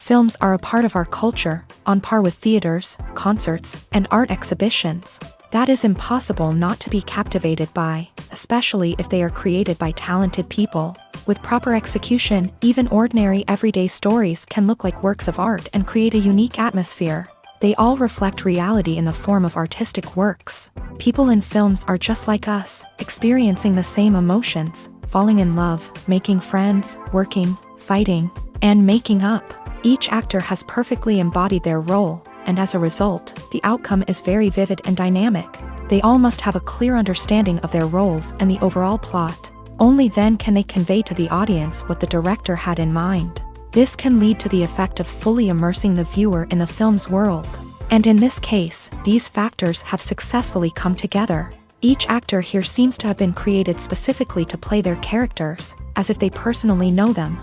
Films are a part of our culture, on par with theaters, concerts, and art exhibitions. That is impossible not to be captivated by, especially if they are created by talented people. With proper execution, even ordinary everyday stories can look like works of art and create a unique atmosphere. They all reflect reality in the form of artistic works. People in films are just like us, experiencing the same emotions, falling in love, making friends, working, fighting, and making up. Each actor has perfectly embodied their role, and as a result, the outcome is very vivid and dynamic. They all must have a clear understanding of their roles and the overall plot. Only then can they convey to the audience what the director had in mind. This can lead to the effect of fully immersing the viewer in the film's world. And in this case, these factors have successfully come together. Each actor here seems to have been created specifically to play their characters, as if they personally know them.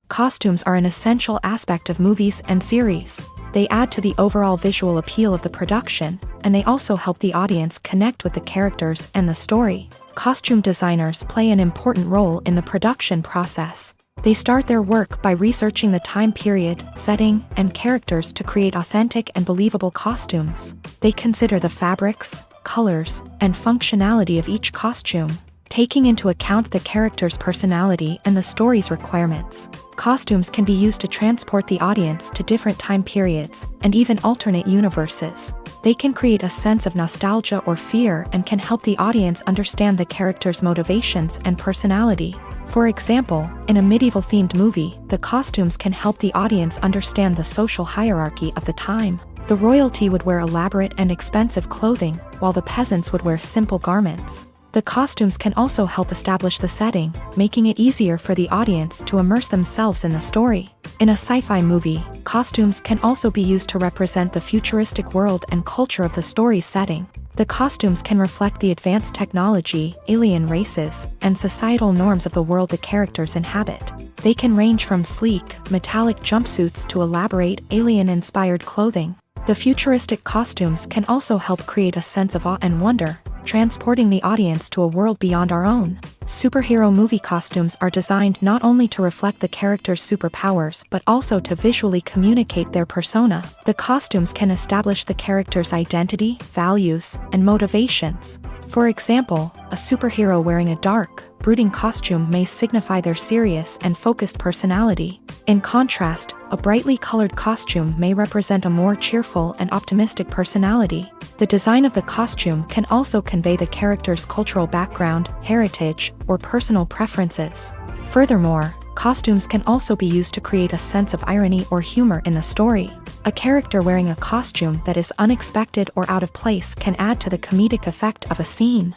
Costumes are an essential aspect of movies and series. They add to the overall visual appeal of the production, and they also help the audience connect with the characters and the story. Costume designers play an important role in the production process. They start their work by researching the time period, setting, and characters to create authentic and believable costumes. They consider the fabrics, colors, and functionality of each costume, taking into account the character's personality and the story's requirements. Costumes can be used to transport the audience to different time periods, and even alternate universes. They can create a sense of nostalgia or fear and can help the audience understand the character's motivations and personality. For example, in a medieval-themed movie, the costumes can help the audience understand the social hierarchy of the time. The royalty would wear elaborate and expensive clothing, while the peasants would wear simple garments. The costumes can also help establish the setting, making it easier for the audience to immerse themselves in the story. In a sci-fi movie, costumes can also be used to represent the futuristic world and culture of the story's setting. The costumes can reflect the advanced technology, alien races, and societal norms of the world the characters inhabit. They can range from sleek, metallic jumpsuits to elaborate, alien-inspired clothing. The futuristic costumes can also help create a sense of awe and wonder, transporting the audience to a world beyond our own. Superhero movie costumes are designed not only to reflect the character's superpowers but also to visually communicate their persona. The costumes can establish the character's identity, values, and motivations. For example, a superhero wearing a dark, brooding costume may signify their serious and focused personality. In contrast, a brightly colored costume may represent a more cheerful and optimistic personality. The design of the costume can also convey the character's cultural background, heritage, or personal preferences. Furthermore, costumes can also be used to create a sense of irony or humor in the story. A character wearing a costume that is unexpected or out of place can add to the comedic effect of a scene.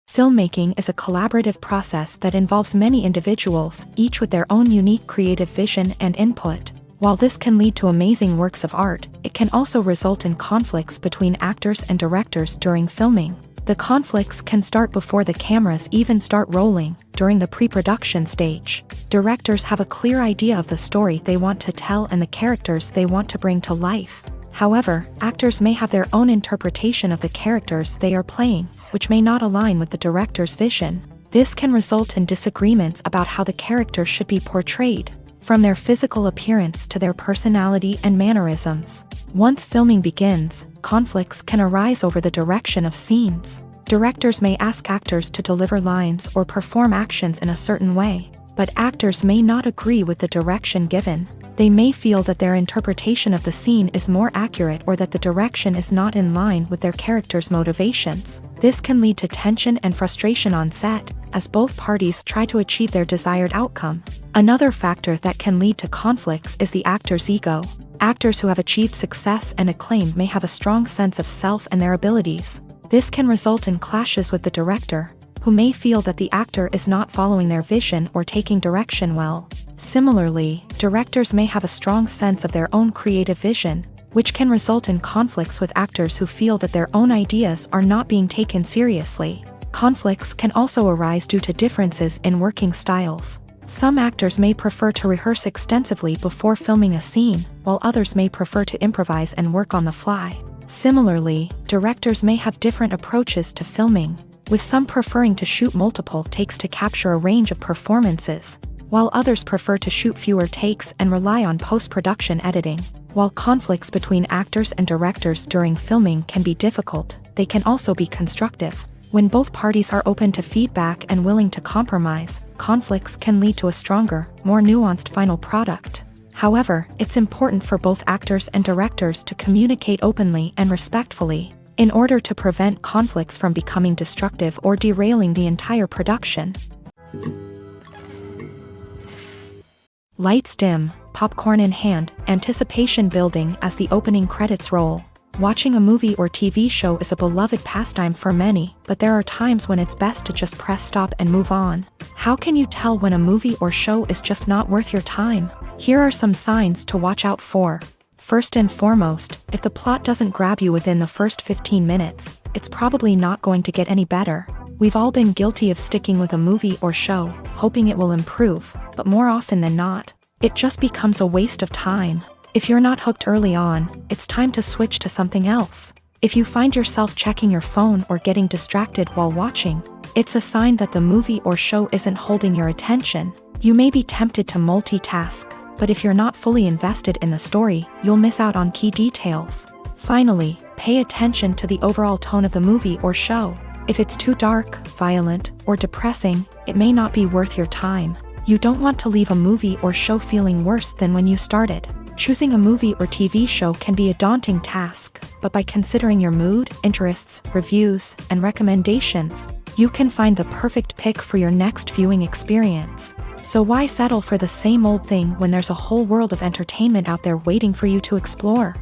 Filmmaking is a collaborative process that involves many individuals, each with their own unique creative vision and input. While this can lead to amazing works of art, it can also result in conflicts between actors and directors during filming. The conflicts can start before the cameras even start rolling, during the pre-production stage. Directors have a clear idea of the story they want to tell and the characters they want to bring to life. However, actors may have their own interpretation of the characters they are playing, which may not align with the director's vision. This can result in disagreements about how the character should be portrayed, from their physical appearance to their personality and mannerisms. Once filming begins, conflicts can arise over the direction of scenes. Directors may ask actors to deliver lines or perform actions in a certain way, but actors may not agree with the direction given. They may feel that their interpretation of the scene is more accurate or that the direction is not in line with their character's motivations. This can lead to tension and frustration on set, as both parties try to achieve their desired outcome. Another factor that can lead to conflicts is the actor's ego. Actors who have achieved success and acclaim may have a strong sense of self and their abilities. This can result in clashes with the director, who may feel that the actor is not following their vision or taking direction well. Similarly, directors may have a strong sense of their own creative vision, which can result in conflicts with actors who feel that their own ideas are not being taken seriously. Conflicts can also arise due to differences in working styles. Some actors may prefer to rehearse extensively before filming a scene, while others may prefer to improvise and work on the fly. Similarly, directors may have different approaches to filming. with some preferring to shoot multiple takes to capture a range of performances, while others prefer to shoot fewer takes and rely on post-production editing. While conflicts between actors and directors during filming can be difficult, they can also be constructive. When both parties are open to feedback and willing to compromise, conflicts can lead to a stronger, more nuanced final product. However, it's important for both actors and directors to communicate openly and respectfully, in order to prevent conflicts from becoming destructive or derailing the entire production. Lights dim, popcorn in hand, anticipation building as the opening credits roll. Watching a movie or TV show is a beloved pastime for many, but there are times when it's best to just press stop and move on. How can you tell when a movie or show is just not worth your time? Here are some signs to watch out for. First and foremost, if the plot doesn't grab you within the first 15 minutes, it's probably not going to get any better. We've all been guilty of sticking with a movie or show, hoping it will improve, but more often than not, it just becomes a waste of time. If you're not hooked early on, it's time to switch to something else. If you find yourself checking your phone or getting distracted while watching, it's a sign that the movie or show isn't holding your attention. You may be tempted to multitask, but if you're not fully invested in the story, you'll miss out on key details. Finally, pay attention to the overall tone of the movie or show. If it's too dark, violent, or depressing, it may not be worth your time. You don't want to leave a movie or show feeling worse than when you started. Choosing a movie or TV show can be a daunting task, but by considering your mood, interests, reviews, and recommendations, you can find the perfect pick for your next viewing experience. So why settle for the same old thing when there's a whole world of entertainment out there waiting for you to explore?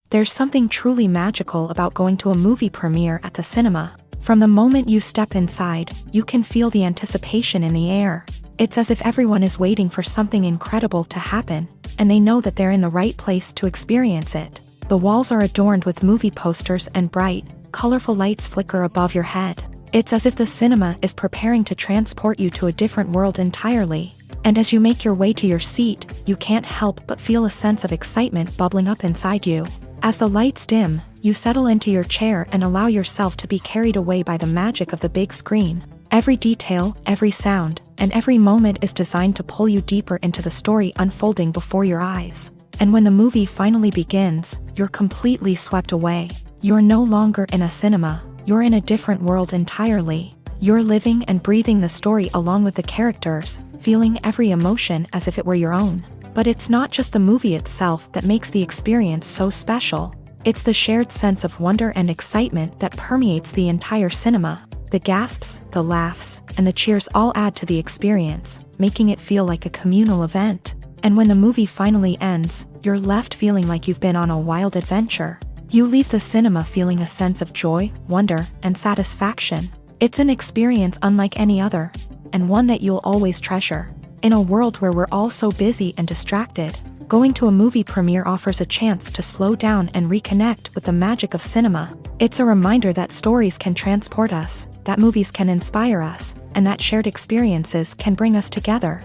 There's something truly magical about going to a movie premiere at the cinema. From the moment you step inside, you can feel the anticipation in the air. It's as if everyone is waiting for something incredible to happen, and they know that they're in the right place to experience it. The walls are adorned with movie posters and bright, colorful lights flicker above your head. It's as if the cinema is preparing to transport you to a different world entirely. And as you make your way to your seat, you can't help but feel a sense of excitement bubbling up inside you. As the lights dim, you settle into your chair and allow yourself to be carried away by the magic of the big screen. Every detail, every sound, and every moment is designed to pull you deeper into the story unfolding before your eyes. And when the movie finally begins, you're completely swept away. You're no longer in a cinema, you're in a different world entirely. You're living and breathing the story along with the characters, feeling every emotion as if it were your own. But it's not just the movie itself that makes the experience so special. It's the shared sense of wonder and excitement that permeates the entire cinema. The gasps, the laughs, and the cheers all add to the experience, making it feel like a communal event. And when the movie finally ends, you're left feeling like you've been on a wild adventure. You leave the cinema feeling a sense of joy, wonder, and satisfaction. It's an experience unlike any other, and one that you'll always treasure. In a world where we're all so busy and distracted, going to a movie premiere offers a chance to slow down and reconnect with the magic of cinema. It's a reminder that stories can transport us, that movies can inspire us, and that shared experiences can bring us together.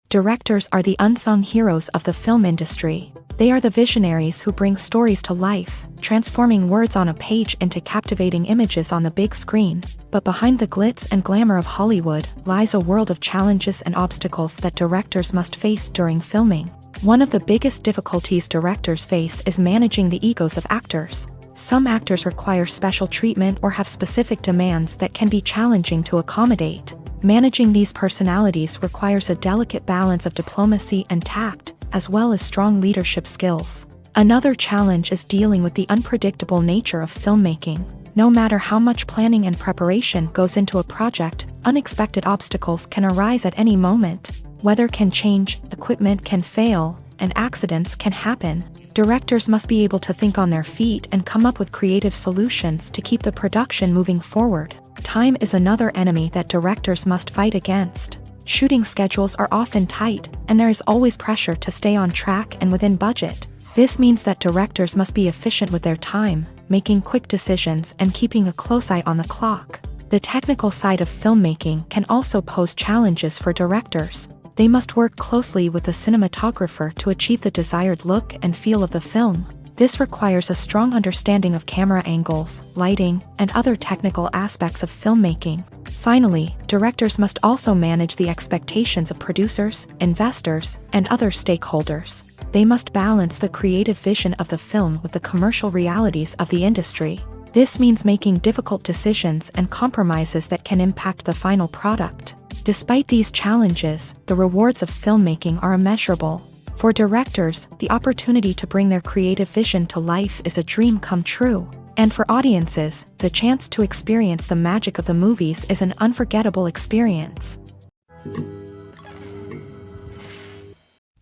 Directors are the unsung heroes of the film industry. They are the visionaries who bring stories to life, transforming words on a page into captivating images on the big screen. But behind the glitz and glamour of Hollywood lies a world of challenges and obstacles that directors must face during filming. One of the biggest difficulties directors face is managing the egos of actors. Some actors require special treatment or have specific demands that can be challenging to accommodate. Managing these personalities requires a delicate balance of diplomacy and tact, as well as strong leadership skills. Another challenge is dealing with the unpredictable nature of filmmaking. No matter how much planning and preparation goes into a project, unexpected obstacles can arise at any moment. Weather can change, equipment can fail, and accidents can happen. Directors must be able to think on their feet and come up with creative solutions to keep the production moving forward. Time is another enemy that directors must fight against. Shooting schedules are often tight, and there is always pressure to stay on track and within budget. This means that directors must be efficient with their time, making quick decisions and keeping a close eye on the clock. The technical side of filmmaking can also pose challenges for directors. They must work closely with the cinematographer to achieve the desired look and feel of the film. This requires a strong understanding of camera angles, lighting, and other technical aspects of filmmaking. Finally, directors must also manage the expectations of producers, investors, and other stakeholders. They must balance the creative vision of the film with the commercial realities of the industry. This means making difficult decisions and compromises that can impact the final product. Despite these challenges, the rewards of filmmaking are immeasurable. For directors, the opportunity to bring their creative vision to life is a dream come true. And for audiences, the chance to experience the magic of the movies is an unforgettable experience.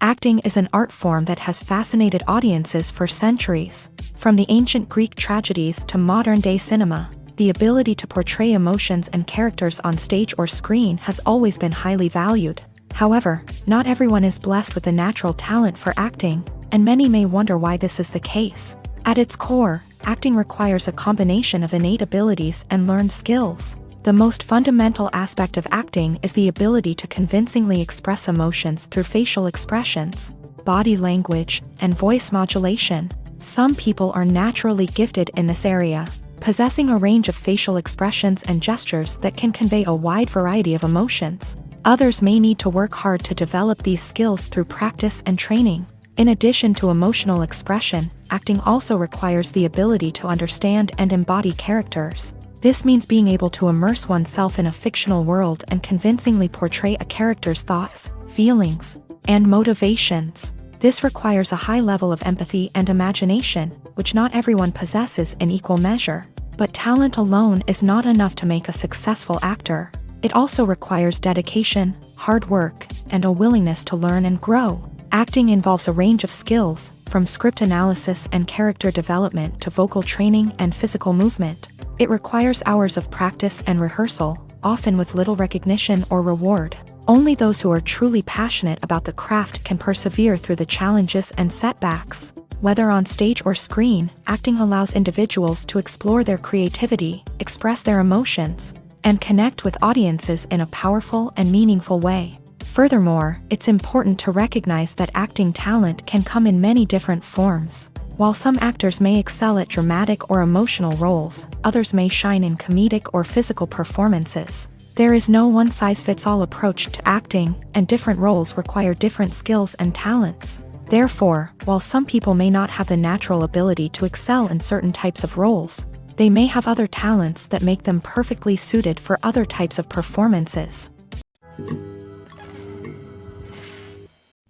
Acting is an art form that has fascinated audiences for centuries. From the ancient Greek tragedies to modern-day cinema, the ability to portray emotions and characters on stage or screen has always been highly valued. However, not everyone is blessed with the natural talent for acting, and many may wonder why this is the case. At its core, acting requires a combination of innate abilities and learned skills. The most fundamental aspect of acting is the ability to convincingly express emotions through facial expressions, body language, and voice modulation. Some people are naturally gifted in this area, possessing a range of facial expressions and gestures that can convey a wide variety of emotions. Others may need to work hard to develop these skills through practice and training. In addition to emotional expression, acting also requires the ability to understand and embody characters. This means being able to immerse oneself in a fictional world and convincingly portray a character's thoughts, feelings, and motivations. This requires a high level of empathy and imagination, which not everyone possesses in equal measure. But talent alone is not enough to make a successful actor. It also requires dedication, hard work, and a willingness to learn and grow. Acting involves a range of skills, from script analysis and character development to vocal training and physical movement. It requires hours of practice and rehearsal, often with little recognition or reward. Only those who are truly passionate about the craft can persevere through the challenges and setbacks. Whether on stage or screen, acting allows individuals to explore their creativity, express their emotions, and connect with audiences in a powerful and meaningful way. Furthermore, it's important to recognize that acting talent can come in many different forms. While some actors may excel at dramatic or emotional roles, others may shine in comedic or physical performances. There is no one-size-fits-all approach to acting, and different roles require different skills and talents. Therefore, while some people may not have the natural ability to excel in certain types of roles, they may have other talents that make them perfectly suited for other types of performances.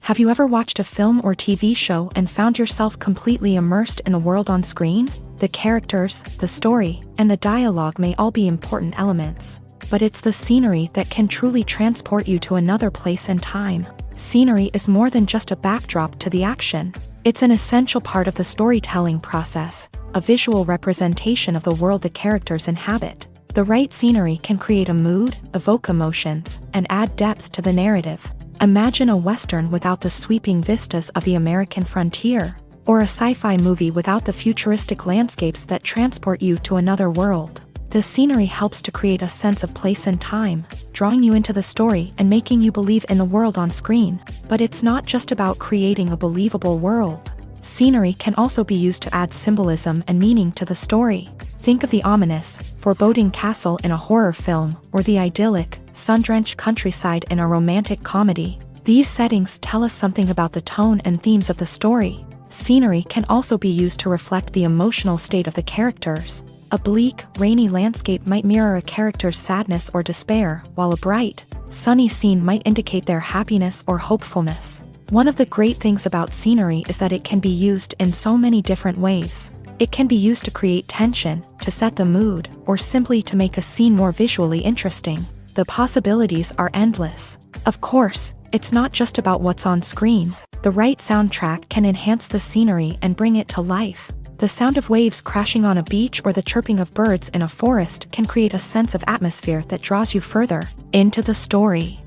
Have you ever watched a film or TV show and found yourself completely immersed in the world on screen? The characters, the story, and the dialogue may all be important elements, but it's the scenery that can truly transport you to another place and time. Scenery is more than just a backdrop to the action. It's an essential part of the storytelling process, a visual representation of the world the characters inhabit. The right scenery can create a mood, evoke emotions, and add depth to the narrative. Imagine a Western without the sweeping vistas of the American frontier, or a sci-fi movie without the futuristic landscapes that transport you to another world. The scenery helps to create a sense of place and time, drawing you into the story and making you believe in the world on screen. But it's not just about creating a believable world. Scenery can also be used to add symbolism and meaning to the story. Think of the ominous, foreboding castle in a horror film, or the idyllic, sun-drenched countryside in a romantic comedy. These settings tell us something about the tone and themes of the story. Scenery can also be used to reflect the emotional state of the characters. A bleak, rainy landscape might mirror a character's sadness or despair, while a bright, sunny scene might indicate their happiness or hopefulness. One of the great things about scenery is that it can be used in so many different ways. It can be used to create tension, to set the mood, or simply to make a scene more visually interesting. The possibilities are endless. Of course, it's not just about what's on screen. The right soundtrack can enhance the scenery and bring it to life. The sound of waves crashing on a beach or the chirping of birds in a forest can create a sense of atmosphere that draws you further into the story.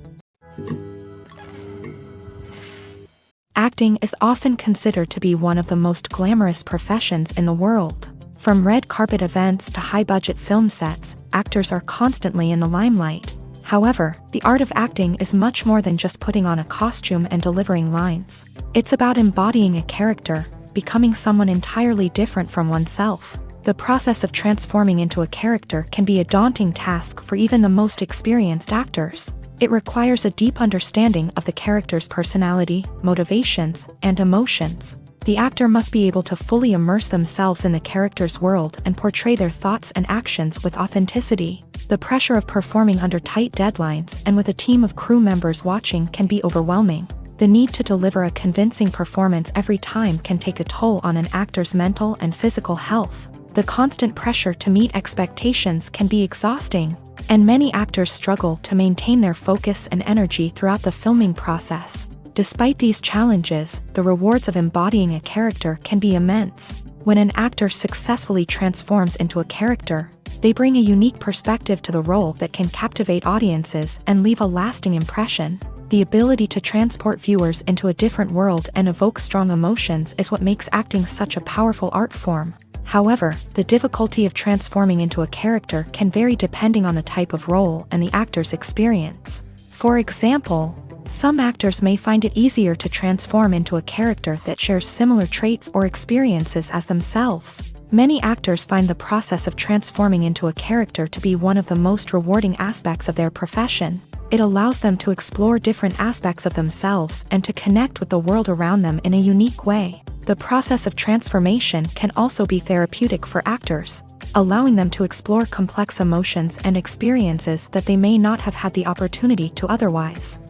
Acting is often considered to be one of the most glamorous professions in the world. From red carpet events to high-budget film sets, actors are constantly in the limelight. However, the art of acting is much more than just putting on a costume and delivering lines. It's about embodying a character, becoming someone entirely different from oneself. The process of transforming into a character can be a daunting task for even the most experienced actors. It requires a deep understanding of the character's personality, motivations, and emotions. The actor must be able to fully immerse themselves in the character's world and portray their thoughts and actions with authenticity. The pressure of performing under tight deadlines and with a team of crew members watching can be overwhelming. The need to deliver a convincing performance every time can take a toll on an actor's mental and physical health. The constant pressure to meet expectations can be exhausting, and many actors struggle to maintain their focus and energy throughout the filming process. Despite these challenges, the rewards of embodying a character can be immense. When an actor successfully transforms into a character, they bring a unique perspective to the role that can captivate audiences and leave a lasting impression. The ability to transport viewers into a different world and evoke strong emotions is what makes acting such a powerful art form. However, the difficulty of transforming into a character can vary depending on the type of role and the actor's experience. For example, some actors may find it easier to transform into a character that shares similar traits or experiences as themselves. Many actors find the process of transforming into a character to be one of the most rewarding aspects of their profession. It allows them to explore different aspects of themselves and to connect with the world around them in a unique way. The process of transformation can also be therapeutic for actors, allowing them to explore complex emotions and experiences that they may not have had the opportunity to otherwise.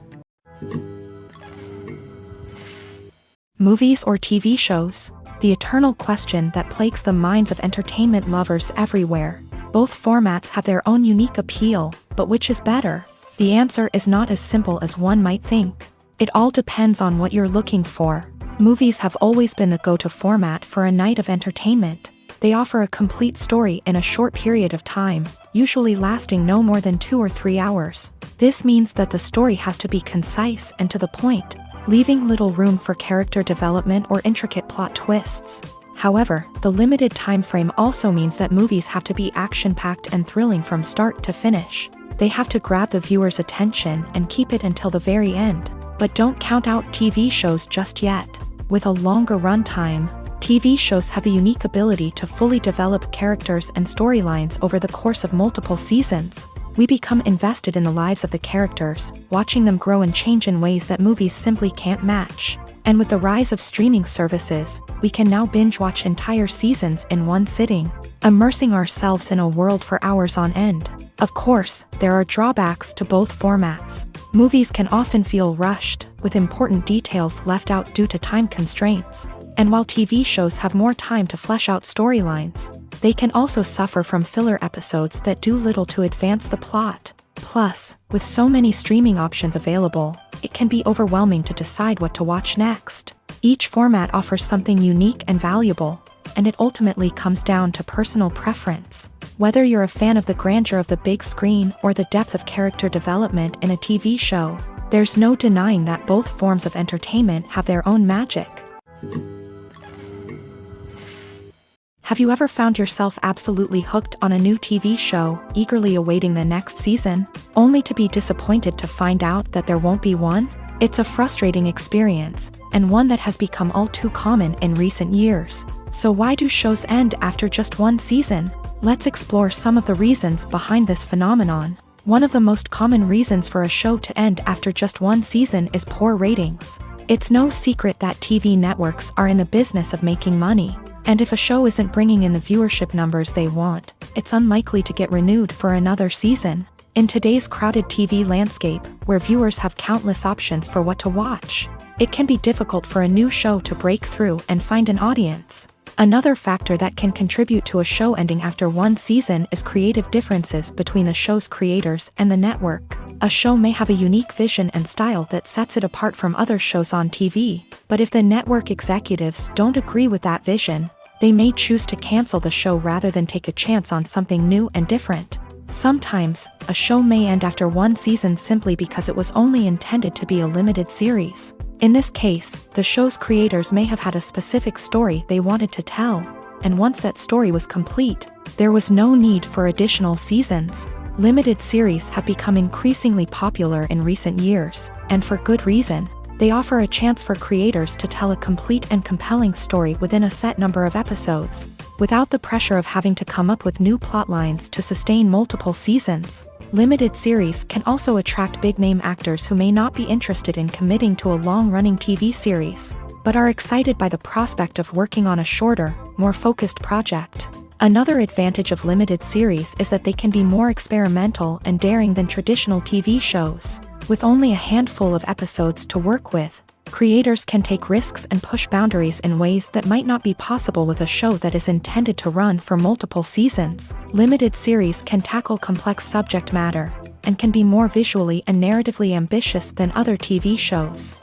Movies or TV shows? The eternal question that plagues the minds of entertainment lovers everywhere. Both formats have their own unique appeal, but which is better? The answer is not as simple as one might think. It all depends on what you're looking for. Movies have always been the go-to format for a night of entertainment. They offer a complete story in a short period of time, usually lasting no more than 2 or 3 hours. This means that the story has to be concise and to the point, leaving little room for character development or intricate plot twists. However, the limited time frame also means that movies have to be action-packed and thrilling from start to finish. They have to grab the viewer's attention and keep it until the very end. But don't count out TV shows just yet. With a longer runtime, TV shows have the unique ability to fully develop characters and storylines over the course of multiple seasons. We become invested in the lives of the characters, watching them grow and change in ways that movies simply can't match. And with the rise of streaming services, we can now binge-watch entire seasons in one sitting, immersing ourselves in a world for hours on end. Of course, there are drawbacks to both formats. Movies can often feel rushed, with important details left out due to time constraints. And while TV shows have more time to flesh out storylines, they can also suffer from filler episodes that do little to advance the plot. Plus, with so many streaming options available, it can be overwhelming to decide what to watch next. Each format offers something unique and valuable, and it ultimately comes down to personal preference. Whether you're a fan of the grandeur of the big screen or the depth of character development in a TV show, there's no denying that both forms of entertainment have their own magic. Have you ever found yourself absolutely hooked on a new TV show, eagerly awaiting the next season, only to be disappointed to find out that there won't be one? It's a frustrating experience, and one that has become all too common in recent years. So why do shows end after just one season? Let's explore some of the reasons behind this phenomenon. One of the most common reasons for a show to end after just one season is poor ratings. It's no secret that TV networks are in the business of making money. And if a show isn't bringing in the viewership numbers they want, it's unlikely to get renewed for another season. In today's crowded TV landscape, where viewers have countless options for what to watch, it can be difficult for a new show to break through and find an audience. Another factor that can contribute to a show ending after one season is creative differences between the show's creators and the network. A show may have a unique vision and style that sets it apart from other shows on TV, but if the network executives don't agree with that vision, they may choose to cancel the show rather than take a chance on something new and different. Sometimes, a show may end after one season simply because it was only intended to be a limited series. In this case, the show's creators may have had a specific story they wanted to tell, and once that story was complete, there was no need for additional seasons. Limited series have become increasingly popular in recent years, and for good reason. They offer a chance for creators to tell a complete and compelling story within a set number of episodes, without the pressure of having to come up with new plotlines to sustain multiple seasons. Limited series can also attract big-name actors who may not be interested in committing to a long-running TV series, but are excited by the prospect of working on a shorter, more focused project. Another advantage of limited series is that they can be more experimental and daring than traditional TV shows. With only a handful of episodes to work with, creators can take risks and push boundaries in ways that might not be possible with a show that is intended to run for multiple seasons. Limited series can tackle complex subject matter, and can be more visually and narratively ambitious than other TV shows.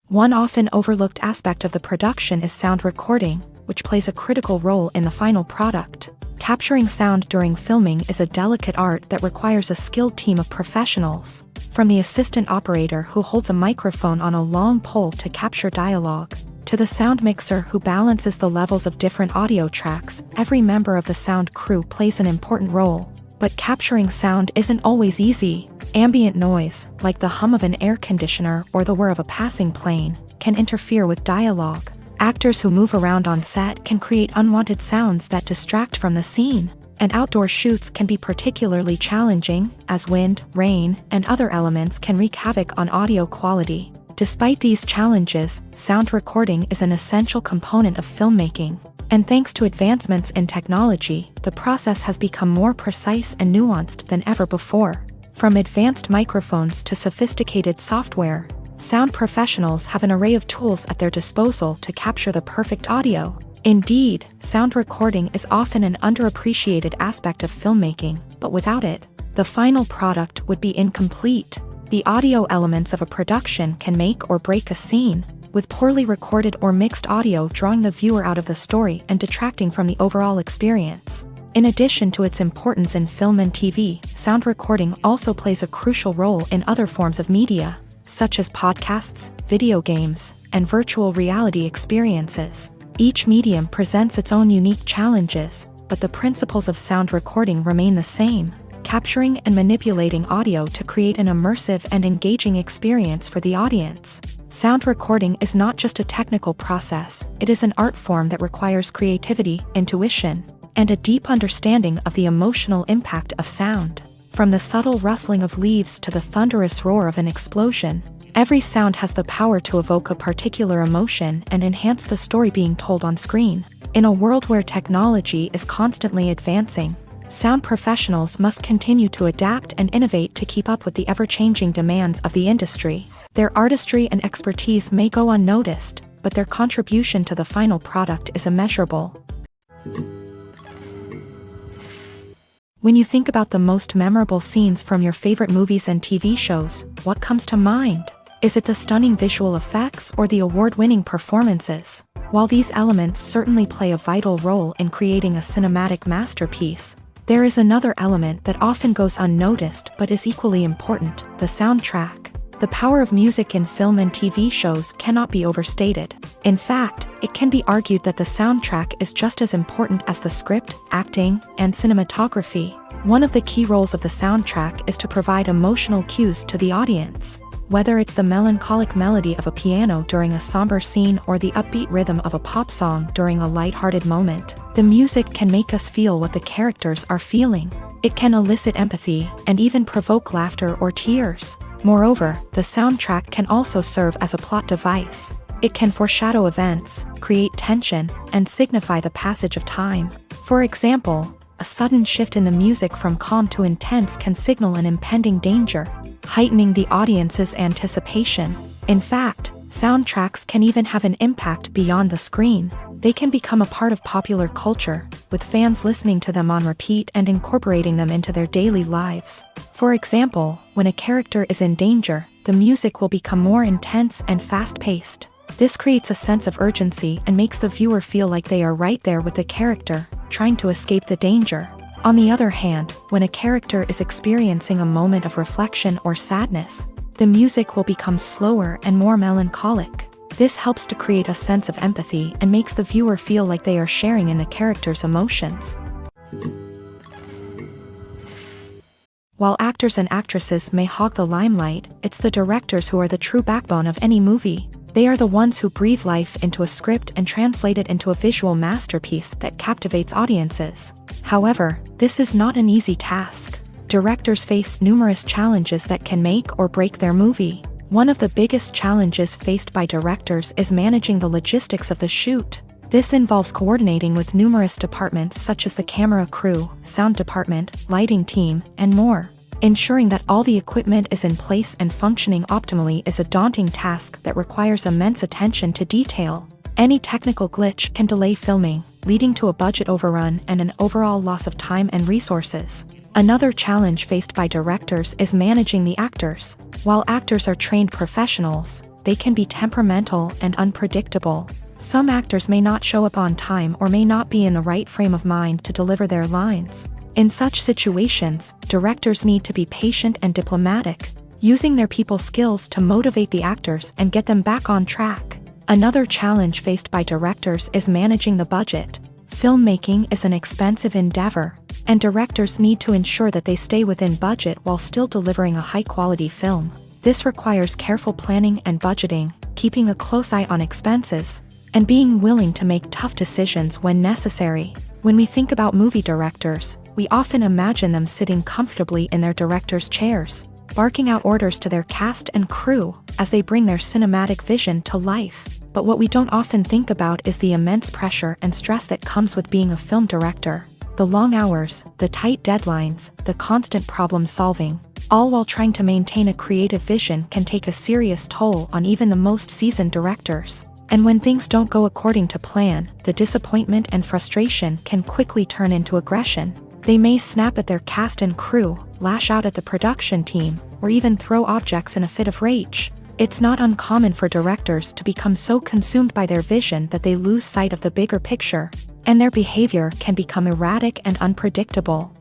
One often overlooked aspect of the production is sound recording, which plays a critical role in the final product. Capturing sound during filming is a delicate art that requires a skilled team of professionals, from the assistant operator who holds a microphone on a long pole to capture dialogue, to the sound mixer who balances the levels of different audio tracks. Every member of the sound crew plays an important role. But capturing sound isn't always easy. Ambient noise, like the hum of an air conditioner or the whir of a passing plane, can interfere with dialogue. Actors who move around on set can create unwanted sounds that distract from the scene, and outdoor shoots can be particularly challenging, as wind, rain, and other elements can wreak havoc on audio quality. Despite these challenges, sound recording is an essential component of filmmaking, and thanks to advancements in technology, the process has become more precise and nuanced than ever before. From advanced microphones to sophisticated software, sound professionals have an array of tools at their disposal to capture the perfect audio. Indeed, sound recording is often an underappreciated aspect of filmmaking, but without it, the final product would be incomplete. The audio elements of a production can make or break a scene, with poorly recorded or mixed audio drawing the viewer out of the story and detracting from the overall experience. In addition to its importance in film and TV, sound recording also plays a crucial role in other forms of media, such as podcasts, video games, and virtual reality experiences. Each medium presents its own unique challenges, but the principles of sound recording remain the same: capturing and manipulating audio to create an immersive and engaging experience for the audience. Sound recording is not just a technical process, it is an art form that requires creativity, intuition, and a deep understanding of the emotional impact of sound. From the subtle rustling of leaves to the thunderous roar of an explosion, every sound has the power to evoke a particular emotion and enhance the story being told on screen. In a world where technology is constantly advancing, sound professionals must continue to adapt and innovate to keep up with the ever-changing demands of the industry. Their artistry and expertise may go unnoticed, but their contribution to the final product is immeasurable. When you think about the most memorable scenes from your favorite movies and TV shows, what comes to mind? Is it the stunning visual effects or the award-winning performances? While these elements certainly play a vital role in creating a cinematic masterpiece, there is another element that often goes unnoticed but is equally important: the soundtrack. The power of music in film and TV shows cannot be overstated. In fact, it can be argued that the soundtrack is just as important as the script, acting, and cinematography. One of the key roles of the soundtrack is to provide emotional cues to the audience. Whether it's the melancholic melody of a piano during a somber scene or the upbeat rhythm of a pop song during a lighthearted moment, the music can make us feel what the characters are feeling. It can elicit empathy and even provoke laughter or tears. Moreover, the soundtrack can also serve as a plot device. It can foreshadow events, create tension, and signify the passage of time. For example, a sudden shift in the music from calm to intense can signal an impending danger, heightening the audience's anticipation. In fact, soundtracks can even have an impact beyond the screen. They can become a part of popular culture, with fans listening to them on repeat and incorporating them into their daily lives. For example, when a character is in danger, the music will become more intense and fast-paced. This creates a sense of urgency and makes the viewer feel like they are right there with the character, trying to escape the danger. On the other hand, when a character is experiencing a moment of reflection or sadness, the music will become slower and more melancholic. This helps to create a sense of empathy and makes the viewer feel like they are sharing in the character's emotions. While actors and actresses may hog the limelight, it's the directors who are the true backbone of any movie. They are the ones who breathe life into a script and translate it into a visual masterpiece that captivates audiences. However, this is not an easy task. Directors face numerous challenges that can make or break their movie. One of the biggest challenges faced by directors is managing the logistics of the shoot. This involves coordinating with numerous departments such as the camera crew, sound department, lighting team, and more. Ensuring that all the equipment is in place and functioning optimally is a daunting task that requires immense attention to detail. Any technical glitch can delay filming, leading to a budget overrun and an overall loss of time and resources. Another challenge faced by directors is managing the actors. While actors are trained professionals, they can be temperamental and unpredictable. Some actors may not show up on time or may not be in the right frame of mind to deliver their lines. In such situations, directors need to be patient and diplomatic, using their people skills to motivate the actors and get them back on track. Another challenge faced by directors is managing the budget. Filmmaking is an expensive endeavor, and directors need to ensure that they stay within budget while still delivering a high-quality film. This requires careful planning and budgeting, keeping a close eye on expenses, and being willing to make tough decisions when necessary. When we think about movie directors, we often imagine them sitting comfortably in their director's chairs, barking out orders to their cast and crew as they bring their cinematic vision to life. But what we don't often think about is the immense pressure and stress that comes with being a film director. The long hours, the tight deadlines, the constant problem solving, all while trying to maintain a creative vision can take a serious toll on even the most seasoned directors. And when things don't go according to plan, the disappointment and frustration can quickly turn into aggression. They may snap at their cast and crew, lash out at the production team, or even throw objects in a fit of rage. It's not uncommon for directors to become so consumed by their vision that they lose sight of the bigger picture, and their behavior can become erratic and unpredictable.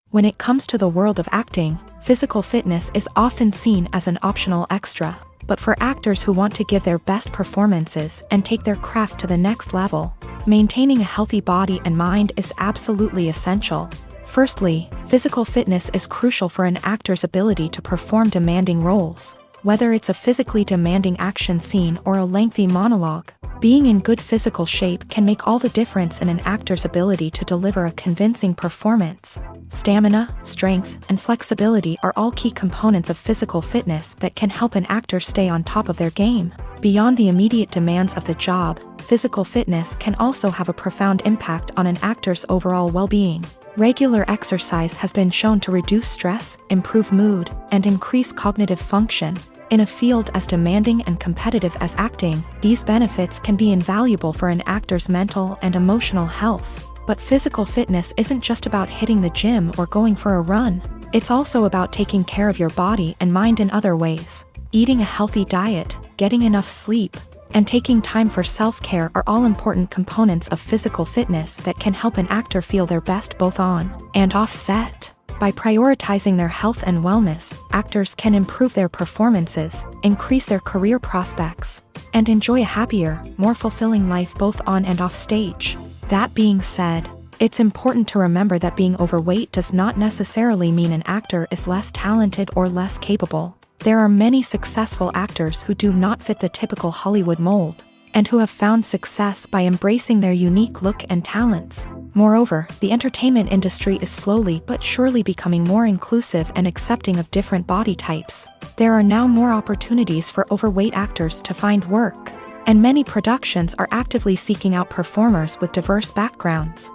When it comes to the world of acting, physical fitness is often seen as an optional extra, but for actors who want to give their best performances and take their craft to the next level, maintaining a healthy body and mind is absolutely essential. Firstly, physical fitness is crucial for an actor's ability to perform demanding roles. Whether it's a physically demanding action scene or a lengthy monologue, being in good physical shape can make all the difference in an actor's ability to deliver a convincing performance. Stamina, strength, and flexibility are all key components of physical fitness that can help an actor stay on top of their game. Beyond the immediate demands of the job, physical fitness can also have a profound impact on an actor's overall well-being. Regular exercise has been shown to reduce stress, improve mood, and increase cognitive function. In a field as demanding and competitive as acting, these benefits can be invaluable for an actor's mental and emotional health. But physical fitness isn't just about hitting the gym or going for a run. It's also about taking care of your body and mind in other ways. Eating a healthy diet, getting enough sleep, and taking time for self-care are all important components of physical fitness that can help an actor feel their best both on and off set. By prioritizing their health and wellness, actors can improve their performances, increase their career prospects, and enjoy a happier, more fulfilling life both on and off stage. That being said, it's important to remember that being overweight does not necessarily mean an actor is less talented or less capable. There are many successful actors who do not fit the typical Hollywood mold, and who have found success by embracing their unique look and talents. Moreover, the entertainment industry is slowly but surely becoming more inclusive and accepting of different body types. There are now more opportunities for overweight actors to find work, and many productions are actively seeking out performers with diverse backgrounds.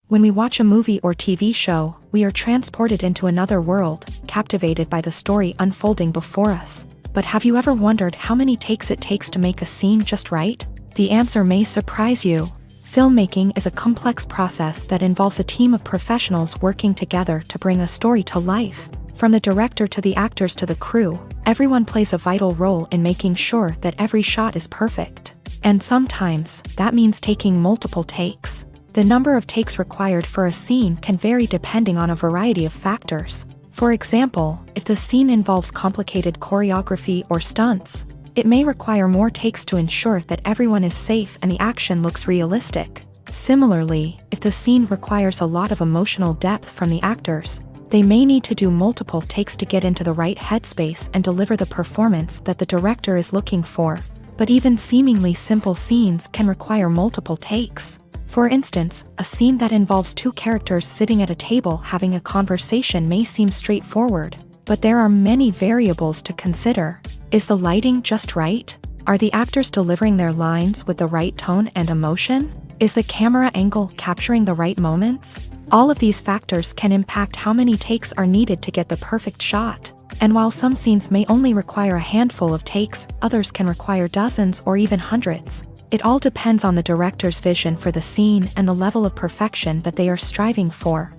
When we watch a movie or TV show, we are transported into another world, captivated by the story unfolding before us. But have you ever wondered how many takes it takes to make a scene just right? The answer may surprise you. Filmmaking is a complex process that involves a team of professionals working together to bring a story to life. From the director to the actors to the crew, everyone plays a vital role in making sure that every shot is perfect. And sometimes, that means taking multiple takes. The number of takes required for a scene can vary depending on a variety of factors. For example, if the scene involves complicated choreography or stunts, it may require more takes to ensure that everyone is safe and the action looks realistic. Similarly, if the scene requires a lot of emotional depth from the actors, they may need to do multiple takes to get into the right headspace and deliver the performance that the director is looking for. But even seemingly simple scenes can require multiple takes. For instance, a scene that involves two characters sitting at a table having a conversation may seem straightforward, but there are many variables to consider. Is the lighting just right? Are the actors delivering their lines with the right tone and emotion? Is the camera angle capturing the right moments? All of these factors can impact how many takes are needed to get the perfect shot. And while some scenes may only require a handful of takes, others can require dozens or even hundreds. It all depends on the director's vision for the scene and the level of perfection that they are striving for.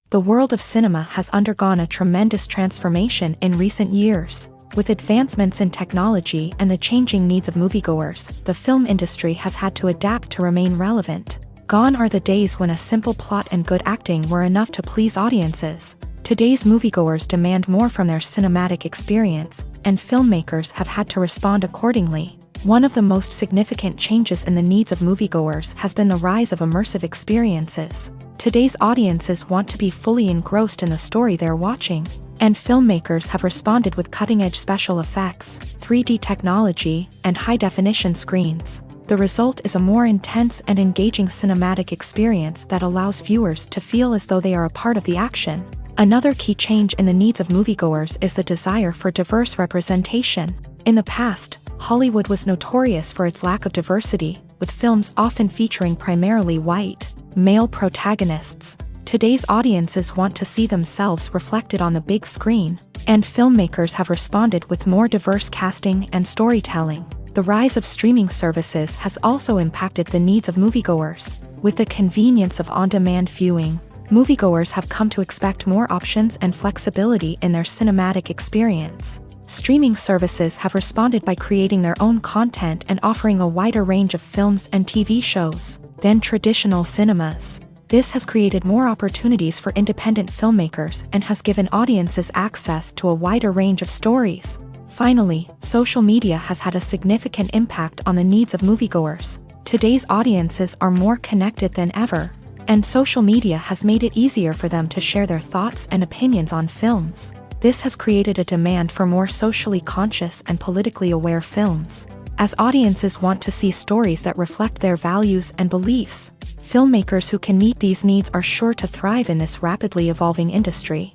The world of cinema has undergone a tremendous transformation in recent years. With advancements in technology and the changing needs of moviegoers, the film industry has had to adapt to remain relevant. Gone are the days when a simple plot and good acting were enough to please audiences. Today's moviegoers demand more from their cinematic experience, and filmmakers have had to respond accordingly. One of the most significant changes in the needs of moviegoers has been the rise of immersive experiences. Today's audiences want to be fully engrossed in the story they're watching, and filmmakers have responded with cutting-edge special effects, 3D technology, and high-definition screens. The result is a more intense and engaging cinematic experience that allows viewers to feel as though they are a part of the action. Another key change in the needs of moviegoers is the desire for diverse representation. In the past, Hollywood was notorious for its lack of diversity, with films often featuring primarily white, male protagonists. Today's audiences want to see themselves reflected on the big screen, and filmmakers have responded with more diverse casting and storytelling. The rise of streaming services has also impacted the needs of moviegoers. With the convenience of on-demand viewing, moviegoers have come to expect more options and flexibility in their cinematic experience. Streaming services have responded by creating their own content and offering a wider range of films and TV shows than traditional cinemas. This has created more opportunities for independent filmmakers and has given audiences access to a wider range of stories. Finally, social media has had a significant impact on the needs of moviegoers. Today's audiences are more connected than ever, and social media has made it easier for them to share their thoughts and opinions on films. This has created a demand for more socially conscious and politically aware films. As audiences want to see stories that reflect their values and beliefs, filmmakers who can meet these needs are sure to thrive in this rapidly evolving industry.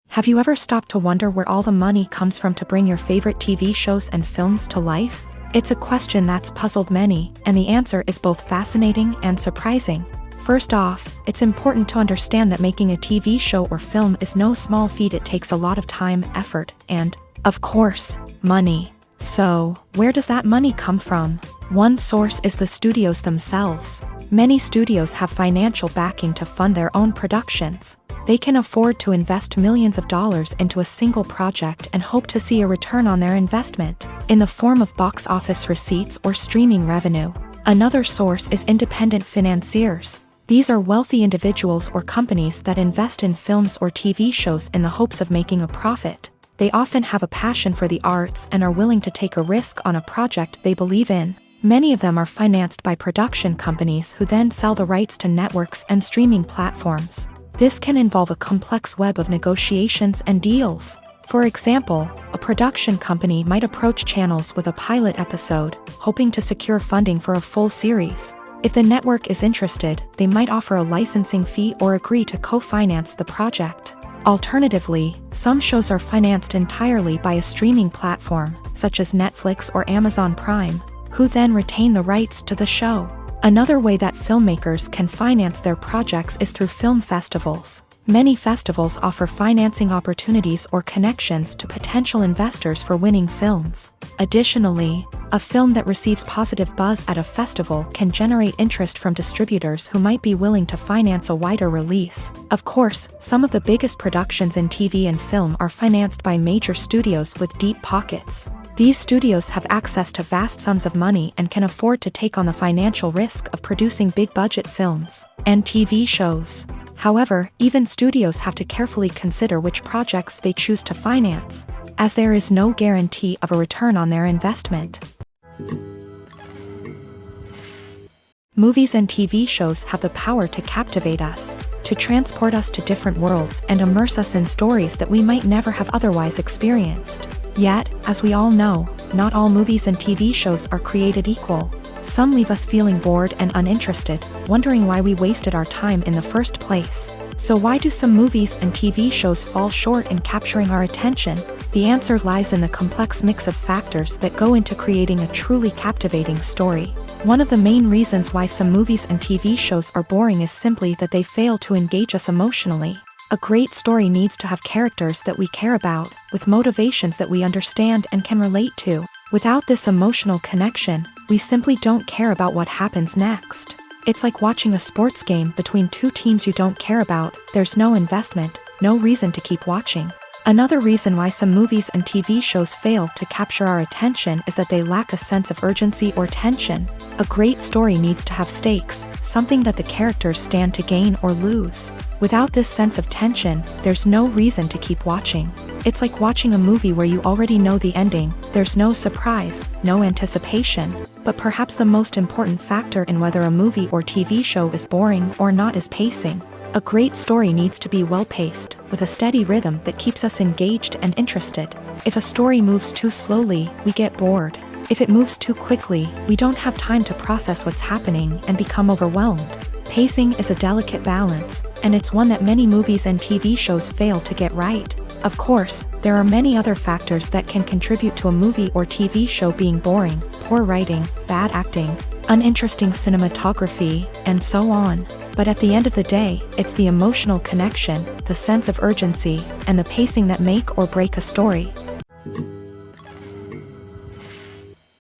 Have you ever stopped to wonder where all the money comes from to bring your favorite TV shows and films to life? It's a question that's puzzled many, and the answer is both fascinating and surprising. First off, it's important to understand that making a TV show or film is no small feat. It takes a lot of time, effort, and, of course, money. So, where does that money come from? One source is the studios themselves. Many studios have financial backing to fund their own productions. They can afford to invest millions of dollars into a single project and hope to see a return on their investment, in the form of box office receipts or streaming revenue. Another source is independent financiers. These are wealthy individuals or companies that invest in films or TV shows in the hopes of making a profit. They often have a passion for the arts and are willing to take a risk on a project they believe in. Many of them are financed by production companies who then sell the rights to networks and streaming platforms. This can involve a complex web of negotiations and deals. For example, a production company might approach channels with a pilot episode, hoping to secure funding for a full series. If the network is interested, they might offer a licensing fee or agree to co-finance the project. Alternatively, some shows are financed entirely by a streaming platform, such as Netflix or Amazon Prime, who then retain the rights to the show. Another way that filmmakers can finance their projects is through film festivals. Many festivals offer financing opportunities or connections to potential investors for winning films. Additionally, a film that receives positive buzz at a festival can generate interest from distributors who might be willing to finance a wider release. Of course, some of the biggest productions in TV and film are financed by major studios with deep pockets. These studios have access to vast sums of money and can afford to take on the financial risk of producing big-budget films and TV shows. However, even studios have to carefully consider which projects they choose to finance. as there is no guarantee of a return on their investment. Movies and TV shows have the power to captivate us, to transport us to different worlds and immerse us in stories that we might never have otherwise experienced. Yet, as we all know, not all movies and TV shows are created equal. Some leave us feeling bored and uninterested, wondering why we wasted our time in the first place. So why do some movies and TV shows fall short in capturing our attention? The answer lies in the complex mix of factors that go into creating a truly captivating story. One of the main reasons why some movies and TV shows are boring is simply that they fail to engage us emotionally. A great story needs to have characters that we care about, with motivations that we understand and can relate to. Without this emotional connection, we simply don't care about what happens next. It's like watching a sports game between two teams you don't care about. There's no investment, no reason to keep watching. Another reason why some movies and TV shows fail to capture our attention is that they lack a sense of urgency or tension. A great story needs to have stakes, something that the characters stand to gain or lose. Without this sense of tension, there's no reason to keep watching. It's like watching a movie where you already know the ending. There's no surprise, no anticipation. But perhaps the most important factor in whether a movie or TV show is boring or not is pacing. A great story needs to be well-paced, with a steady rhythm that keeps us engaged and interested. If a story moves too slowly, we get bored. If it moves too quickly, we don't have time to process what's happening and become overwhelmed. Pacing is a delicate balance, and it's one that many movies and TV shows fail to get right. Of course, there are many other factors that can contribute to a movie or TV show being boring: poor writing, bad acting, uninteresting cinematography, and so on. But at the end of the day, it's the emotional connection, the sense of urgency, and the pacing that make or break a story.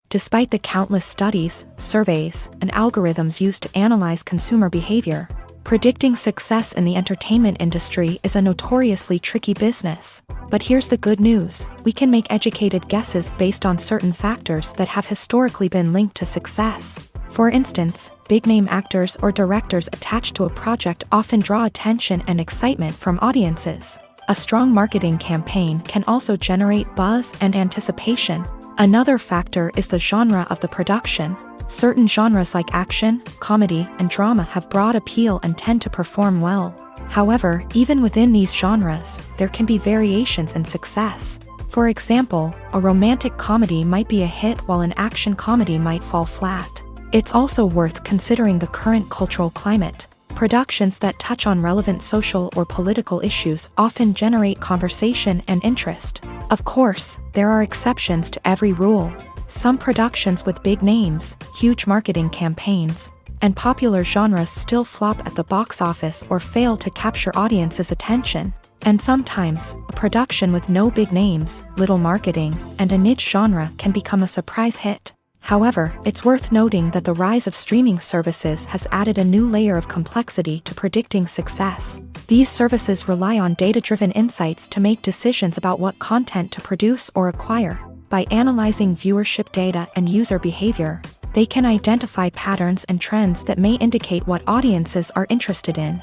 Despite the countless studies, surveys, and algorithms used to analyze consumer behavior, predicting success in the entertainment industry is a notoriously tricky business. But here's the good news: we can make educated guesses based on certain factors that have historically been linked to success. For instance, big-name actors or directors attached to a project often draw attention and excitement from audiences. A strong marketing campaign can also generate buzz and anticipation. Another factor is the genre of the production. Certain genres like action, comedy, and drama have broad appeal and tend to perform well. However, even within these genres, there can be variations in success. For example, a romantic comedy might be a hit while an action comedy might fall flat. It's also worth considering the current cultural climate. Productions that touch on relevant social or political issues often generate conversation and interest. Of course, there are exceptions to every rule. Some productions with big names, huge marketing campaigns, and popular genres still flop at the box office or fail to capture audiences' attention. And sometimes, a production with no big names, little marketing, and a niche genre can become a surprise hit. However, it's worth noting that the rise of streaming services has added a new layer of complexity to predicting success. These services rely on data-driven insights to make decisions about what content to produce or acquire. By analyzing viewership data and user behavior, they can identify patterns and trends that may indicate what audiences are interested in.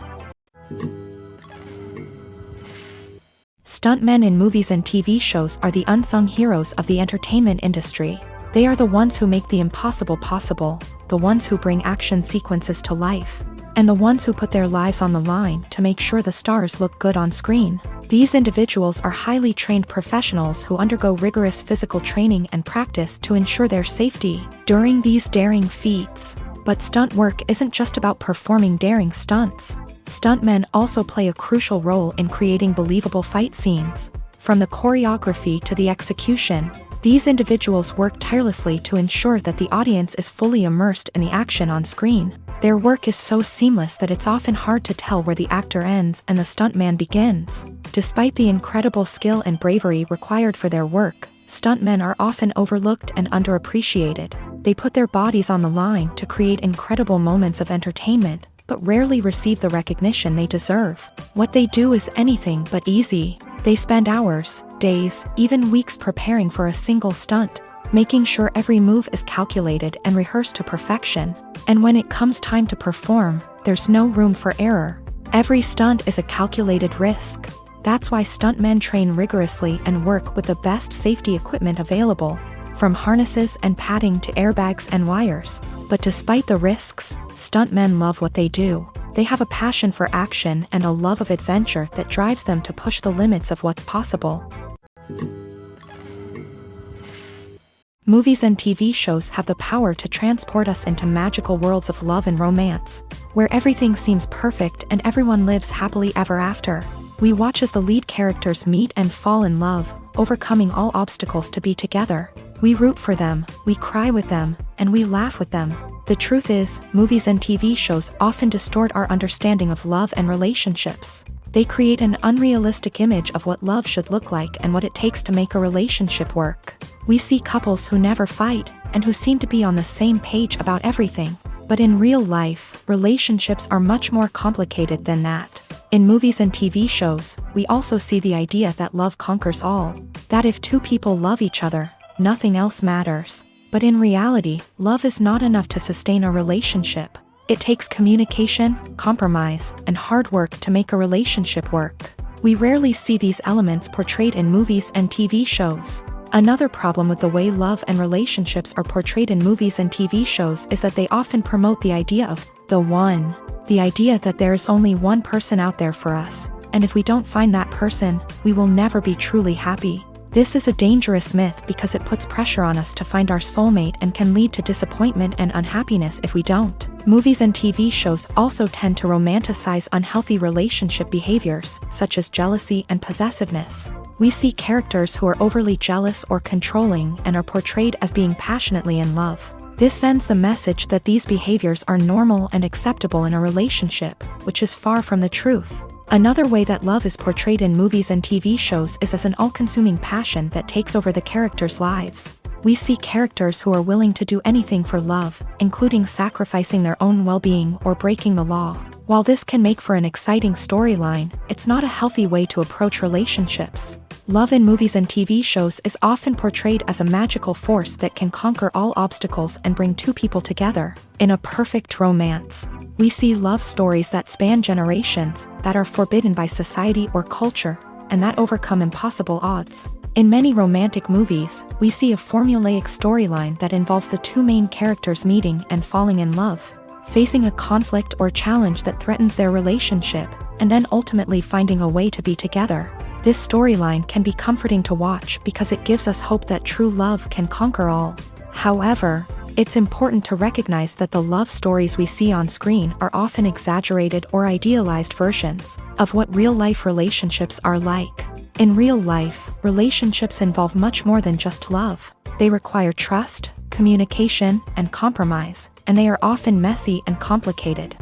Stuntmen in movies and TV shows are the unsung heroes of the entertainment industry. They are the ones who make the impossible possible, the ones who bring action sequences to life, and the ones who put their lives on the line to make sure the stars look good on screen. These individuals are highly trained professionals who undergo rigorous physical training and practice to ensure their safety during these daring feats. But stunt work isn't just about performing daring stunts. Stuntmen also play a crucial role in creating believable fight scenes. From the choreography to the execution, these individuals work tirelessly to ensure that the audience is fully immersed in the action on screen. Their work is so seamless that it's often hard to tell where the actor ends and the stuntman begins. Despite the incredible skill and bravery required for their work, stuntmen are often overlooked and underappreciated. They put their bodies on the line to create incredible moments of entertainment, but rarely receive the recognition they deserve. What they do is anything but easy. They spend hours, days, even weeks preparing for a single stunt, making sure every move is calculated and rehearsed to perfection. And when it comes time to perform, there's no room for error. Every stunt is a calculated risk. That's why stuntmen train rigorously and work with the best safety equipment available, from harnesses and padding to airbags and wires. But despite the risks, stuntmen love what they do. They have a passion for action and a love of adventure that drives them to push the limits of what's possible. Movies and TV shows have the power to transport us into magical worlds of love and romance, where everything seems perfect and everyone lives happily ever after. We watch as the lead characters meet and fall in love, overcoming all obstacles to be together. We root for them, we cry with them, and we laugh with them. The truth is, movies and TV shows often distort our understanding of love and relationships. They create an unrealistic image of what love should look like and what it takes to make a relationship work. We see couples who never fight, and who seem to be on the same page about everything. But in real life, relationships are much more complicated than that. In movies and TV shows, we also see the idea that love conquers all. That if two people love each other, nothing else matters. But in reality, love is not enough to sustain a relationship. It takes communication, compromise, and hard work to make a relationship work. We rarely see these elements portrayed in movies and TV shows. Another problem with the way love and relationships are portrayed in movies and TV shows is that they often promote the idea of the one. The idea that there is only one person out there for us, and if we don't find that person, we will never be truly happy. This is a dangerous myth because it puts pressure on us to find our soulmate and can lead to disappointment and unhappiness if we don't. Movies and TV shows also tend to romanticize unhealthy relationship behaviors, such as jealousy and possessiveness. We see characters who are overly jealous or controlling and are portrayed as being passionately in love. This sends the message that these behaviors are normal and acceptable in a relationship, which is far from the truth. Another way that love is portrayed in movies and TV shows is as an all-consuming passion that takes over the characters' lives. We see characters who are willing to do anything for love, including sacrificing their own well-being or breaking the law. While this can make for an exciting storyline, it's not a healthy way to approach relationships. Love in movies and TV shows is often portrayed as a magical force that can conquer all obstacles and bring two people together in a perfect romance. We see love stories that span generations, that are forbidden by society or culture, and that overcome impossible odds. In many romantic movies, we see a formulaic storyline that involves the two main characters meeting and falling in love, facing a conflict or challenge that threatens their relationship, and then ultimately finding a way to be together. This storyline can be comforting to watch because it gives us hope that true love can conquer all. However, it's important to recognize that the love stories we see on screen are often exaggerated or idealized versions of what real-life relationships are like. In real life, relationships involve much more than just love. They require trust, communication, and compromise, and they are often messy and complicated.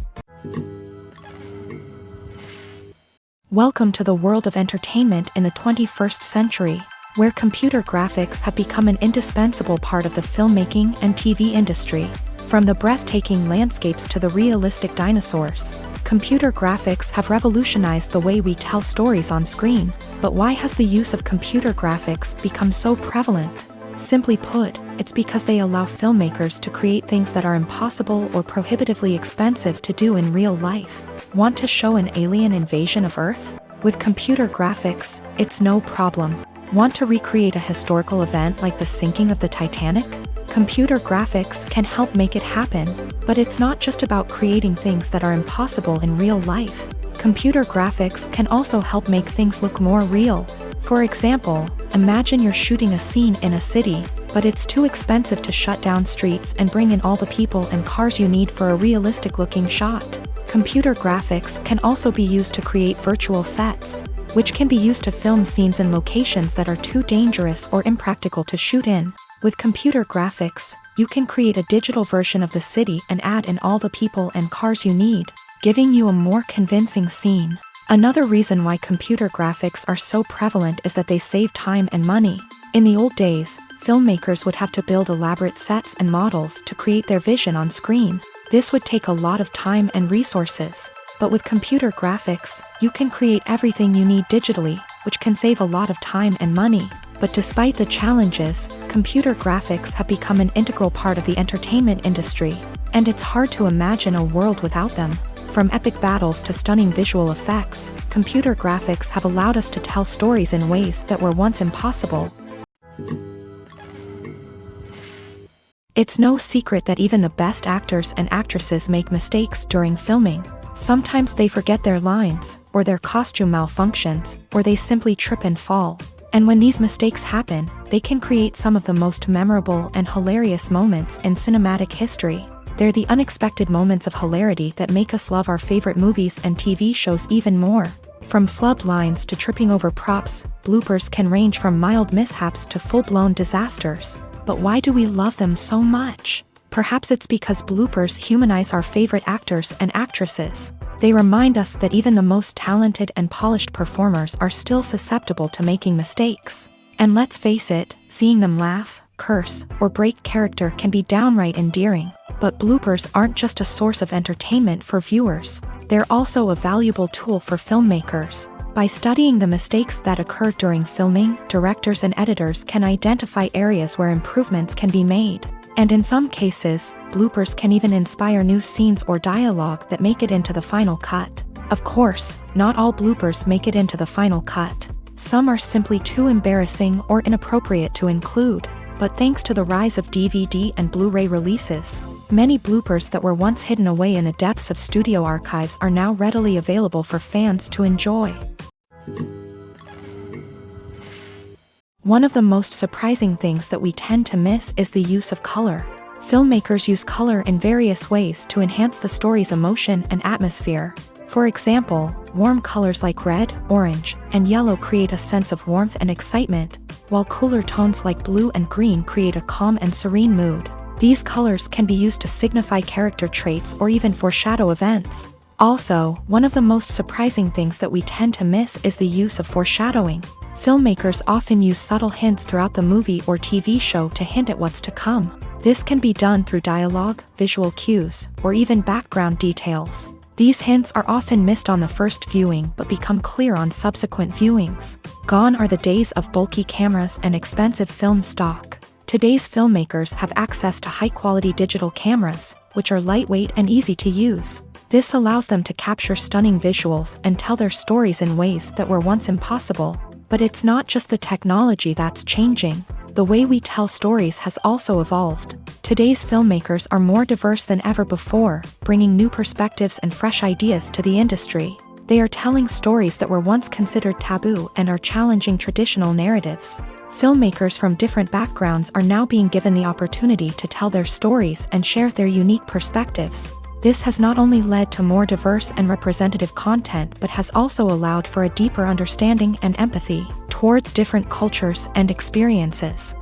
Welcome to the world of entertainment in the 21st century, where computer graphics have become an indispensable part of the filmmaking and TV industry. From the breathtaking landscapes to the realistic dinosaurs, computer graphics have revolutionized the way we tell stories on screen. But why has the use of computer graphics become so prevalent? Simply put, it's because they allow filmmakers to create things that are impossible or prohibitively expensive to do in real life. Want to show an alien invasion of Earth? With computer graphics, it's no problem. Want to recreate a historical event like the sinking of the Titanic? Computer graphics can help make it happen, but it's not just about creating things that are impossible in real life. Computer graphics can also help make things look more real. For example, imagine you're shooting a scene in a city, but it's too expensive to shut down streets and bring in all the people and cars you need for a realistic-looking shot. Computer graphics can also be used to create virtual sets, which can be used to film scenes in locations that are too dangerous or impractical to shoot in. With computer graphics, you can create a digital version of the city and add in all the people and cars you need, giving you a more convincing scene. Another reason why computer graphics are so prevalent is that they save time and money. In the old days, filmmakers would have to build elaborate sets and models to create their vision on screen. This would take a lot of time and resources. But with computer graphics, you can create everything you need digitally, which can save a lot of time and money. But despite the challenges, computer graphics have become an integral part of the entertainment industry, and it's hard to imagine a world without them. From epic battles to stunning visual effects, computer graphics have allowed us to tell stories in ways that were once impossible. It's no secret that even the best actors and actresses make mistakes during filming. Sometimes they forget their lines, or their costume malfunctions, or they simply trip and fall. And when these mistakes happen, they can create some of the most memorable and hilarious moments in cinematic history. They're the unexpected moments of hilarity that make us love our favorite movies and TV shows even more. From flubbed lines to tripping over props, bloopers can range from mild mishaps to full-blown disasters. But why do we love them so much? Perhaps it's because bloopers humanize our favorite actors and actresses. They remind us that even the most talented and polished performers are still susceptible to making mistakes. And let's face it, seeing them laugh, curse, or break character can be downright endearing. But bloopers aren't just a source of entertainment for viewers. They're also a valuable tool for filmmakers. By studying the mistakes that occur during filming, directors and editors can identify areas where improvements can be made. And in some cases, bloopers can even inspire new scenes or dialogue that make it into the final cut. Of course, not all bloopers make it into the final cut. Some are simply too embarrassing or inappropriate to include. But thanks to the rise of DVD and Blu-ray releases, many bloopers that were once hidden away in the depths of studio archives are now readily available for fans to enjoy. One of the most surprising things that we tend to miss is the use of color. Filmmakers use color in various ways to enhance the story's emotion and atmosphere. For example, warm colors like red, orange, and yellow create a sense of warmth and excitement, while cooler tones like blue and green create a calm and serene mood. These colors can be used to signify character traits or even foreshadow events. Also, one of the most surprising things that we tend to miss is the use of foreshadowing. Filmmakers often use subtle hints throughout the movie or TV show to hint at what's to come. This can be done through dialogue, visual cues, or even background details. These hints are often missed on the first viewing but become clear on subsequent viewings. Gone are the days of bulky cameras and expensive film stock. Today's filmmakers have access to high-quality digital cameras, which are lightweight and easy to use. This allows them to capture stunning visuals and tell their stories in ways that were once impossible. But it's not just the technology that's changing. The way we tell stories has also evolved. Today's filmmakers are more diverse than ever before, bringing new perspectives and fresh ideas to the industry. They are telling stories that were once considered taboo and are challenging traditional narratives. Filmmakers from different backgrounds are now being given the opportunity to tell their stories and share their unique perspectives. This has not only led to more diverse and representative content but has also allowed for a deeper understanding and empathy towards different cultures and experiences.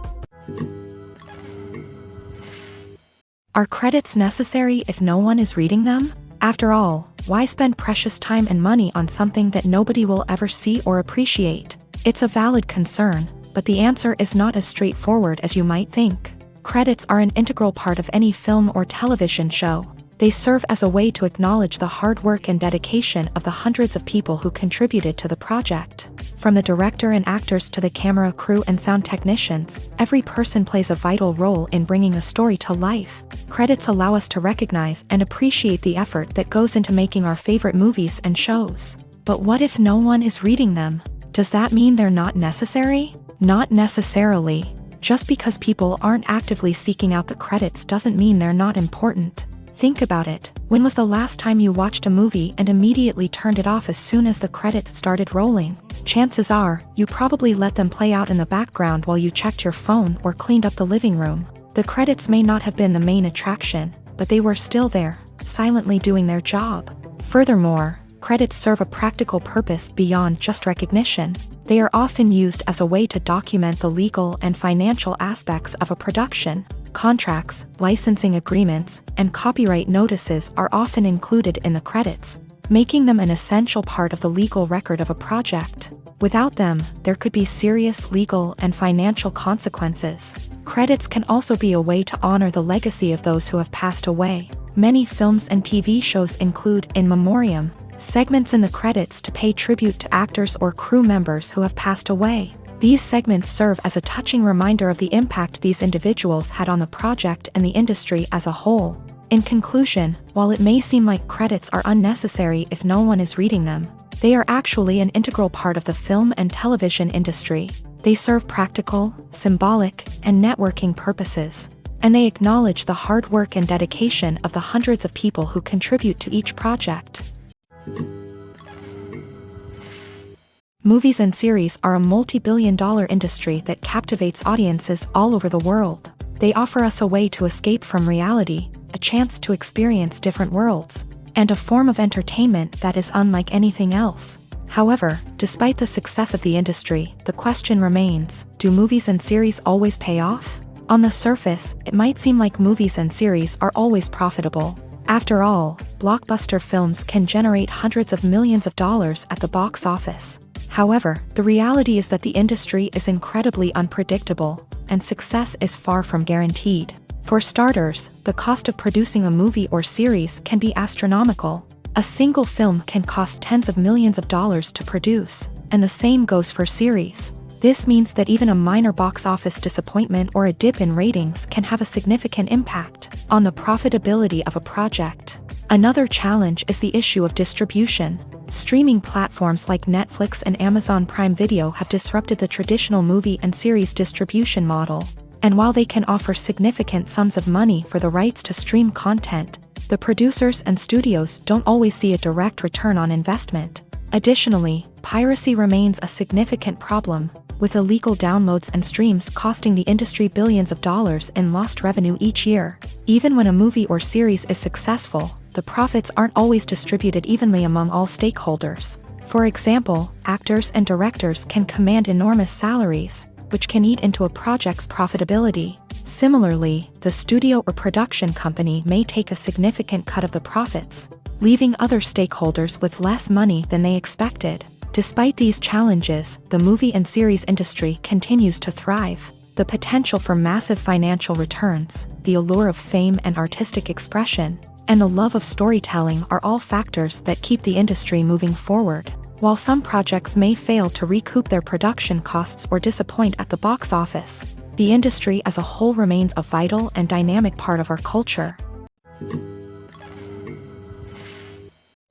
Are credits necessary if no one is reading them? After all, why spend precious time and money on something that nobody will ever see or appreciate? It's a valid concern, but the answer is not as straightforward as you might think. Credits are an integral part of any film or television show. They serve as a way to acknowledge the hard work and dedication of the hundreds of people who contributed to the project. From the director and actors to the camera crew and sound technicians, every person plays a vital role in bringing a story to life. Credits allow us to recognize and appreciate the effort that goes into making our favorite movies and shows. But what if no one is reading them? Does that mean they're not necessary? Not necessarily. Just because people aren't actively seeking out the credits doesn't mean they're not important. Think about it. When was the last time you watched a movie and immediately turned it off as soon as the credits started rolling? Chances are, you probably let them play out in the background while you checked your phone or cleaned up the living room. The credits may not have been the main attraction, but they were still there, silently doing their job. Furthermore, credits serve a practical purpose beyond just recognition. They are often used as a way to document the legal and financial aspects of a production. Contracts, licensing agreements, and copyright notices are often included in the credits, making them an essential part of the legal record of a project. Without them, there could be serious legal and financial consequences. Credits can also be a way to honor the legacy of those who have passed away. Many films and TV shows include in memoriam segments in the credits to pay tribute to actors or crew members who have passed away. These segments serve as a touching reminder of the impact these individuals had on the project and the industry as a whole. In conclusion, while it may seem like credits are unnecessary if no one is reading them, they are actually an integral part of the film and television industry. They serve practical, symbolic, and networking purposes, and they acknowledge the hard work and dedication of the hundreds of people who contribute to each project. Movies and series are a multi-billion-dollar industry that captivates audiences all over the world. They offer us a way to escape from reality, a chance to experience different worlds, and a form of entertainment that is unlike anything else. However, despite the success of the industry, the question remains, do movies and series always pay off? On the surface, it might seem like movies and series are always profitable. After all, blockbuster films can generate hundreds of millions of dollars at the box office. However, the reality is that the industry is incredibly unpredictable, and success is far from guaranteed. For starters, the cost of producing a movie or series can be astronomical. A single film can cost tens of millions of dollars to produce, and the same goes for series. This means that even a minor box office disappointment or a dip in ratings can have a significant impact on the profitability of a project. Another challenge is the issue of distribution. Streaming platforms like Netflix and Amazon Prime Video have disrupted the traditional movie and series distribution model. And while they can offer significant sums of money for the rights to stream content, the producers and studios don't always see a direct return on investment. Additionally, piracy remains a significant problem, with illegal downloads and streams costing the industry billions of dollars in lost revenue each year. Even when a movie or series is successful, the profits aren't always distributed evenly among all stakeholders. For example, actors and directors can command enormous salaries, which can eat into a project's profitability. Similarly, the studio or production company may take a significant cut of the profits, leaving other stakeholders with less money than they expected. Despite these challenges, the movie and series industry continues to thrive. The potential for massive financial returns, the allure of fame and artistic expression, and the love of storytelling are all factors that keep the industry moving forward. While some projects may fail to recoup their production costs or disappoint at the box office, the industry as a whole remains a vital and dynamic part of our culture.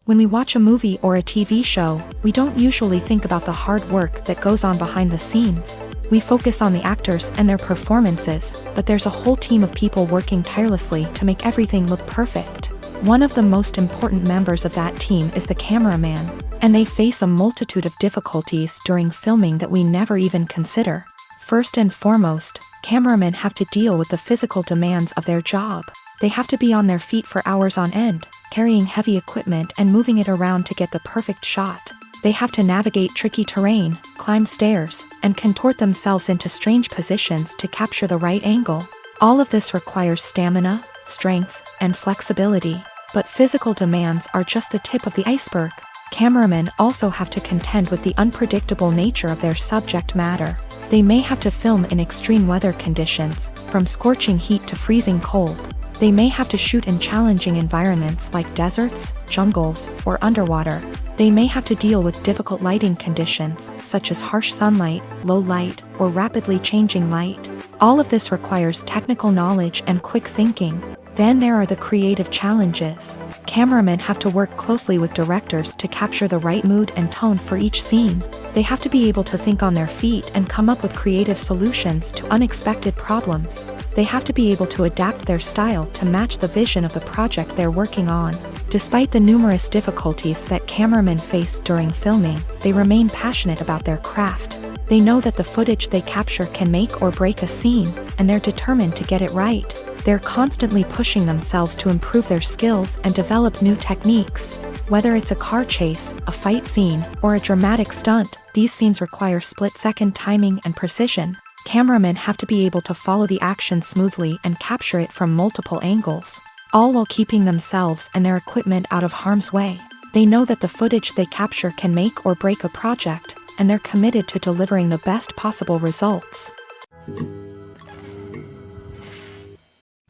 When we watch a movie or a TV show, we don't usually think about the hard work that goes on behind the scenes. We focus on the actors and their performances, but there's a whole team of people working tirelessly to make everything look perfect. One of the most important members of that team is the cameraman, and they face a multitude of difficulties during filming that we never even consider. First and foremost, cameramen have to deal with the physical demands of their job. They have to be on their feet for hours on end, carrying heavy equipment and moving it around to get the perfect shot. They have to navigate tricky terrain, climb stairs, and contort themselves into strange positions to capture the right angle. All of this requires stamina, strength, and flexibility. But physical demands are just the tip of the iceberg. Cameramen also have to contend with the unpredictable nature of their subject matter. They may have to film in extreme weather conditions, from scorching heat to freezing cold. They may have to shoot in challenging environments like deserts, jungles, or underwater. They may have to deal with difficult lighting conditions, such as harsh sunlight, low light, or rapidly changing light. All of this requires technical knowledge and quick thinking. Then there are the creative challenges. Cameramen have to work closely with directors to capture the right mood and tone for each scene. They have to be able to think on their feet and come up with creative solutions to unexpected problems. They have to be able to adapt their style to match the vision of the project they're working on. Despite the numerous difficulties that cameramen face during filming, they remain passionate about their craft. They know that the footage they capture can make or break a scene, and they're determined to get it right. They're constantly pushing themselves to improve their skills and develop new techniques. Whether it's a car chase, a fight scene, or a dramatic stunt, these scenes require split-second timing and precision. Cameramen have to be able to follow the action smoothly and capture it from multiple angles, all while keeping themselves and their equipment out of harm's way. They know that the footage they capture can make or break a project, and they're committed to delivering the best possible results.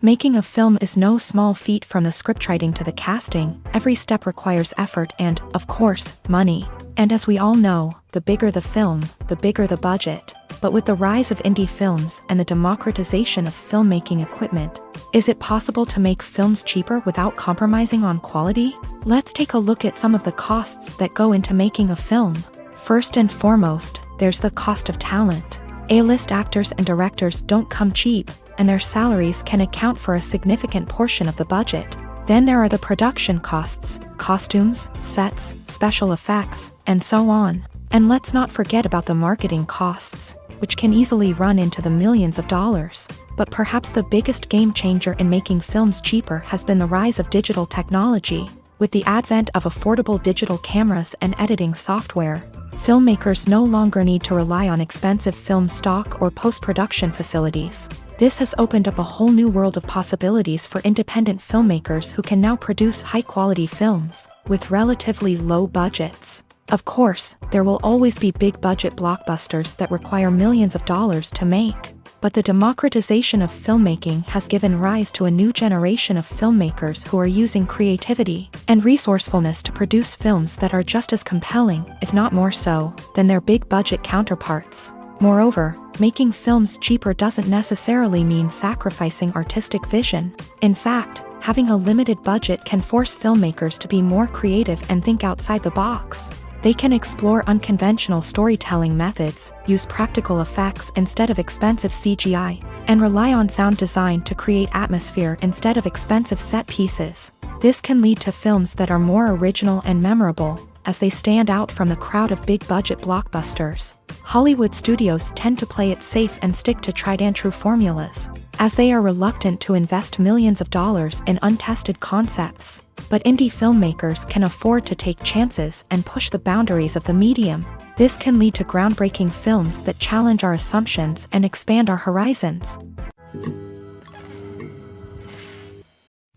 Making a film is no small feat. From the scriptwriting to the casting, every step requires effort and, of course, money. And as we all know, the bigger the film, the bigger the budget. But with the rise of indie films and the democratization of filmmaking equipment, is it possible to make films cheaper without compromising on quality? Let's take a look at some of the costs that go into making a film. First and foremost, there's the cost of talent. A-list actors and directors don't come cheap, and their salaries can account for a significant portion of the budget. Then there are the production costs, costumes, sets, special effects, and so on. And let's not forget about the marketing costs, which can easily run into the millions of dollars. But perhaps the biggest game changer in making films cheaper has been the rise of digital technology. With the advent of affordable digital cameras and editing software, filmmakers no longer need to rely on expensive film stock or post-production facilities. This has opened up a whole new world of possibilities for independent filmmakers who can now produce high-quality films with relatively low budgets. Of course, there will always be big-budget blockbusters that require millions of dollars to make. But the democratization of filmmaking has given rise to a new generation of filmmakers who are using creativity and resourcefulness to produce films that are just as compelling, if not more so, than their big-budget counterparts. Moreover, making films cheaper doesn't necessarily mean sacrificing artistic vision. In fact, having a limited budget can force filmmakers to be more creative and think outside the box. They can explore unconventional storytelling methods, use practical effects instead of expensive CGI, and rely on sound design to create atmosphere instead of expensive set pieces. This can lead to films that are more original and memorable, as they stand out from the crowd of big-budget blockbusters. Hollywood studios tend to play it safe and stick to tried-and-true formulas, as they are reluctant to invest millions of dollars in untested concepts. But indie filmmakers can afford to take chances and push the boundaries of the medium. This can lead to groundbreaking films that challenge our assumptions and expand our horizons.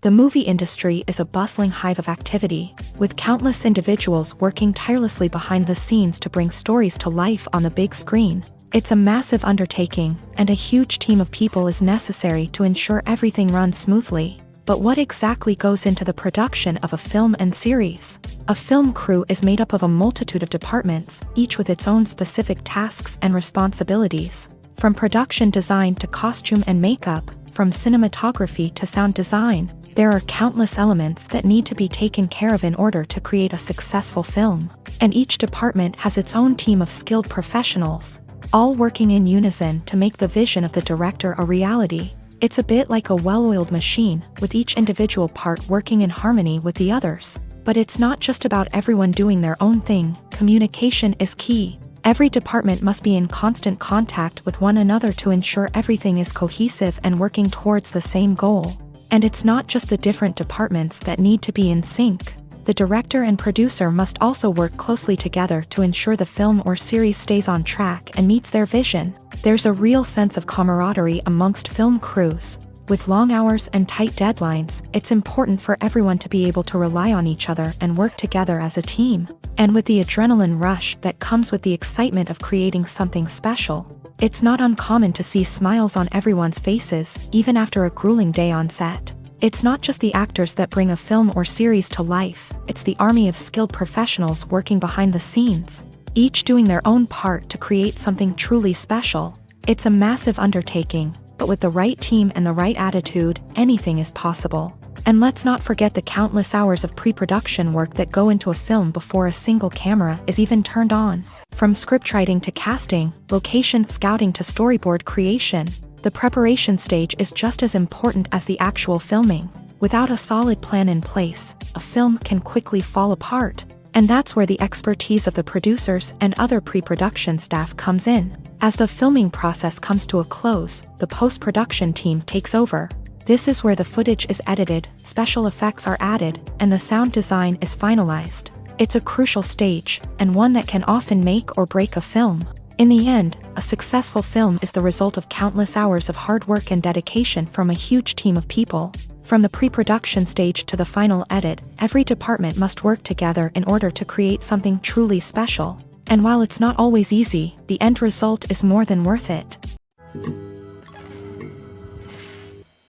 The movie industry is a bustling hive of activity, with countless individuals working tirelessly behind the scenes to bring stories to life on the big screen. It's a massive undertaking, and a huge team of people is necessary to ensure everything runs smoothly. But what exactly goes into the production of a film and series? A film crew is made up of a multitude of departments, each with its own specific tasks and responsibilities. From production design to costume and makeup, from cinematography to sound design, there are countless elements that need to be taken care of in order to create a successful film. And each department has its own team of skilled professionals, all working in unison to make the vision of the director a reality. It's a bit like a well-oiled machine, with each individual part working in harmony with the others. But it's not just about everyone doing their own thing. Communication is key. Every department must be in constant contact with one another to ensure everything is cohesive and working towards the same goal. And it's not just the different departments that need to be in sync. The director and producer must also work closely together to ensure the film or series stays on track and meets their vision. There's a real sense of camaraderie amongst film crews. With long hours and tight deadlines, it's important for everyone to be able to rely on each other and work together as a team. And with the adrenaline rush that comes with the excitement of creating something special, it's not uncommon to see smiles on everyone's faces, even after a grueling day on set. It's not just the actors that bring a film or series to life, it's the army of skilled professionals working behind the scenes, each doing their own part to create something truly special. It's a massive undertaking, but with the right team and the right attitude, anything is possible. And let's not forget the countless hours of pre-production work that go into a film before a single camera is even turned on. From scriptwriting to casting, location scouting to storyboard creation, the preparation stage is just as important as the actual filming. Without a solid plan in place, a film can quickly fall apart. And that's where the expertise of the producers and other pre-production staff comes in. As the filming process comes to a close, the post-production team takes over. This is where the footage is edited, special effects are added, and the sound design is finalized. It's a crucial stage, and one that can often make or break a film. In the end, a successful film is the result of countless hours of hard work and dedication from a huge team of people. From the pre-production stage to the final edit, every department must work together in order to create something truly special. And while it's not always easy, the end result is more than worth it.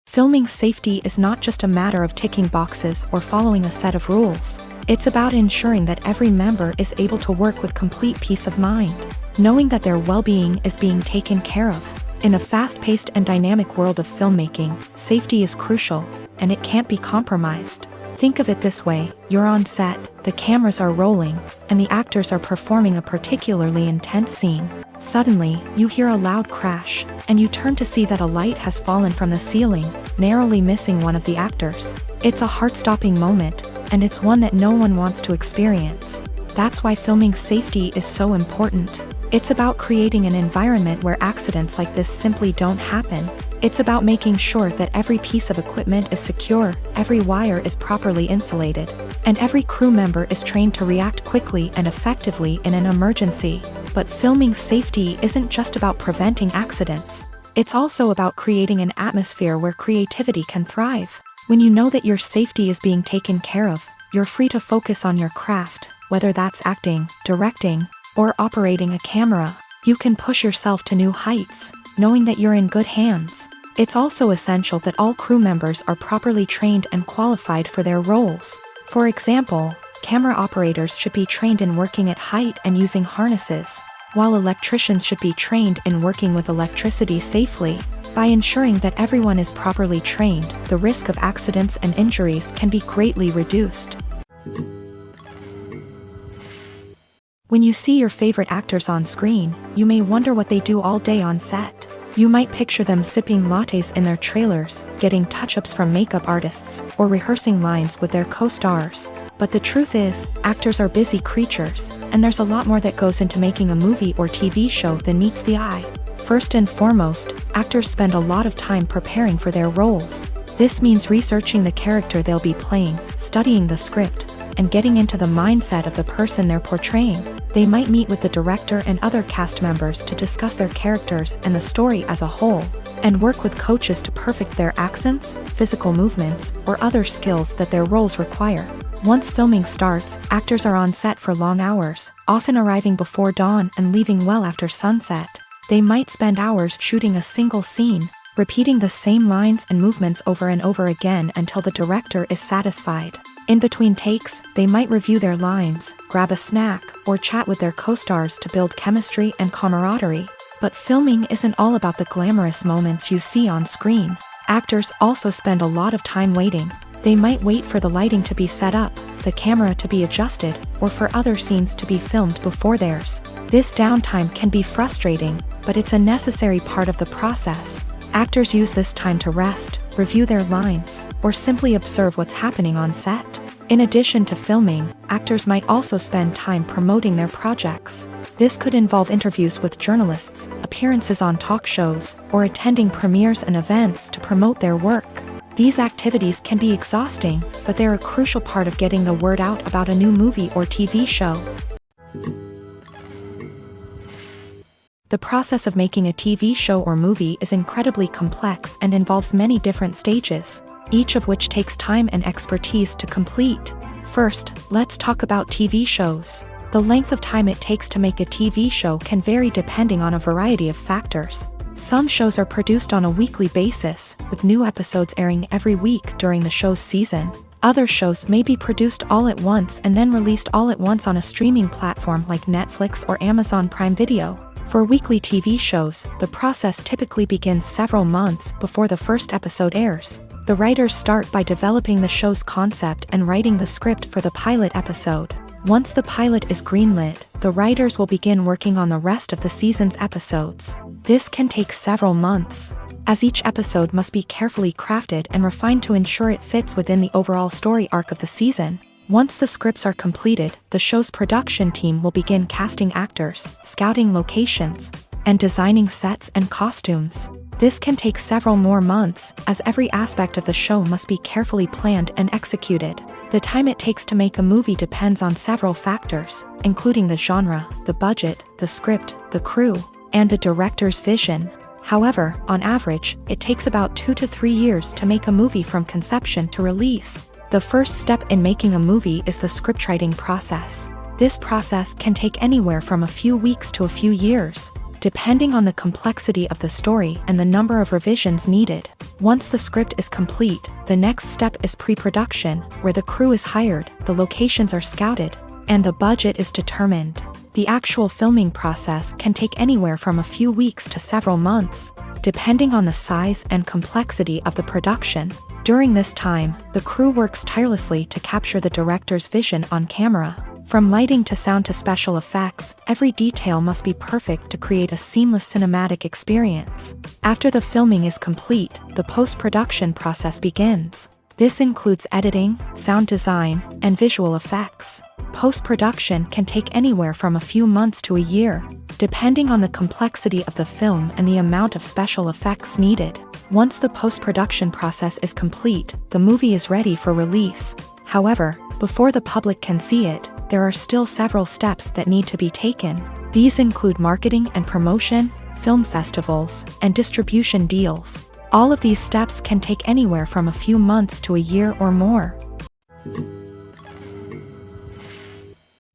Filming safety is not just a matter of ticking boxes or following a set of rules. It's about ensuring that every member is able to work with complete peace of mind, knowing that their well-being is being taken care of. In a fast-paced and dynamic world of filmmaking, safety is crucial, and it can't be compromised. Think of it this way: you're on set, the cameras are rolling, and the actors are performing a particularly intense scene. Suddenly, you hear a loud crash, and you turn to see that a light has fallen from the ceiling, narrowly missing one of the actors. It's a heart-stopping moment, and it's one that no one wants to experience. That's why filming safety is so important. It's about creating an environment where accidents like this simply don't happen. It's about making sure that every piece of equipment is secure, every wire is properly insulated, and every crew member is trained to react quickly and effectively in an emergency. But filming safety isn't just about preventing accidents. It's also about creating an atmosphere where creativity can thrive. When you know that your safety is being taken care of, you're free to focus on your craft, whether that's acting, directing, or operating a camera. You can push yourself to new heights, knowing that you're in good hands. It's also essential that all crew members are properly trained and qualified for their roles. For example, camera operators should be trained in working at height and using harnesses, while electricians should be trained in working with electricity safely. By ensuring that everyone is properly trained, the risk of accidents and injuries can be greatly reduced. When you see your favorite actors on screen, you may wonder what they do all day on set. You might picture them sipping lattes in their trailers, getting touch-ups from makeup artists, or rehearsing lines with their co-stars. But the truth is, actors are busy creatures, and there's a lot more that goes into making a movie or TV show than meets the eye. First and foremost, actors spend a lot of time preparing for their roles. This means researching the character they'll be playing, studying the script, and getting into the mindset of the person they're portraying. They might meet with the director and other cast members to discuss their characters and the story as a whole, and work with coaches to perfect their accents, physical movements, or other skills that their roles require. Once filming starts, actors are on set for long hours, often arriving before dawn and leaving well after sunset. They might spend hours shooting a single scene, repeating the same lines and movements over and over again until the director is satisfied. In between takes, they might review their lines, grab a snack, or chat with their co-stars to build chemistry and camaraderie. But filming isn't all about the glamorous moments you see on screen. Actors also spend a lot of time waiting. They might wait for the lighting to be set up, the camera to be adjusted, or for other scenes to be filmed before theirs. This downtime can be frustrating, but it's a necessary part of the process. Actors use this time to rest, review their lines, or simply observe what's happening on set. In addition to filming, actors might also spend time promoting their projects. This could involve interviews with journalists, appearances on talk shows, or attending premieres and events to promote their work. These activities can be exhausting, but they're a crucial part of getting the word out about a new movie or TV show. The process of making a TV show or movie is incredibly complex and involves many different stages, each of which takes time and expertise to complete. First, let's talk about TV shows. The length of time it takes to make a TV show can vary depending on a variety of factors. Some shows are produced on a weekly basis, with new episodes airing every week during the show's season. Other shows may be produced all at once and then released all at once on a streaming platform like Netflix or Amazon Prime Video. For weekly TV shows, the process typically begins several months before the first episode airs. The writers start by developing the show's concept and writing the script for the pilot episode. Once the pilot is greenlit, the writers will begin working on the rest of the season's episodes. This can take several months, as each episode must be carefully crafted and refined to ensure it fits within the overall story arc of the season. Once the scripts are completed, the show's production team will begin casting actors, scouting locations, and designing sets and costumes. This can take several more months, as every aspect of the show must be carefully planned and executed. The time it takes to make a movie depends on several factors, including the genre, the budget, the script, the crew, and the director's vision. However, on average, it takes about 2 to 3 years to make a movie from conception to release. The first step in making a movie is the scriptwriting process. This process can take anywhere from a few weeks to a few years. depending on the complexity of the story and the number of revisions needed. Once the script is complete, the next step is pre-production, where the crew is hired, the locations are scouted, and the budget is determined. The actual filming process can take anywhere from a few weeks to several months, depending on the size and complexity of the production. During this time, the crew works tirelessly to capture the director's vision on camera. From lighting to sound to special effects, every detail must be perfect to create a seamless cinematic experience. After the filming is complete, the post-production process begins. This includes editing, sound design, and visual effects. Post-production can take anywhere from a few months to a year, depending on the complexity of the film and the amount of special effects needed. Once the post-production process is complete, the movie is ready for release. However, before the public can see it, there are still several steps that need to be taken. These include marketing and promotion, film festivals, and distribution deals. All of these steps can take anywhere from a few months to a year or more.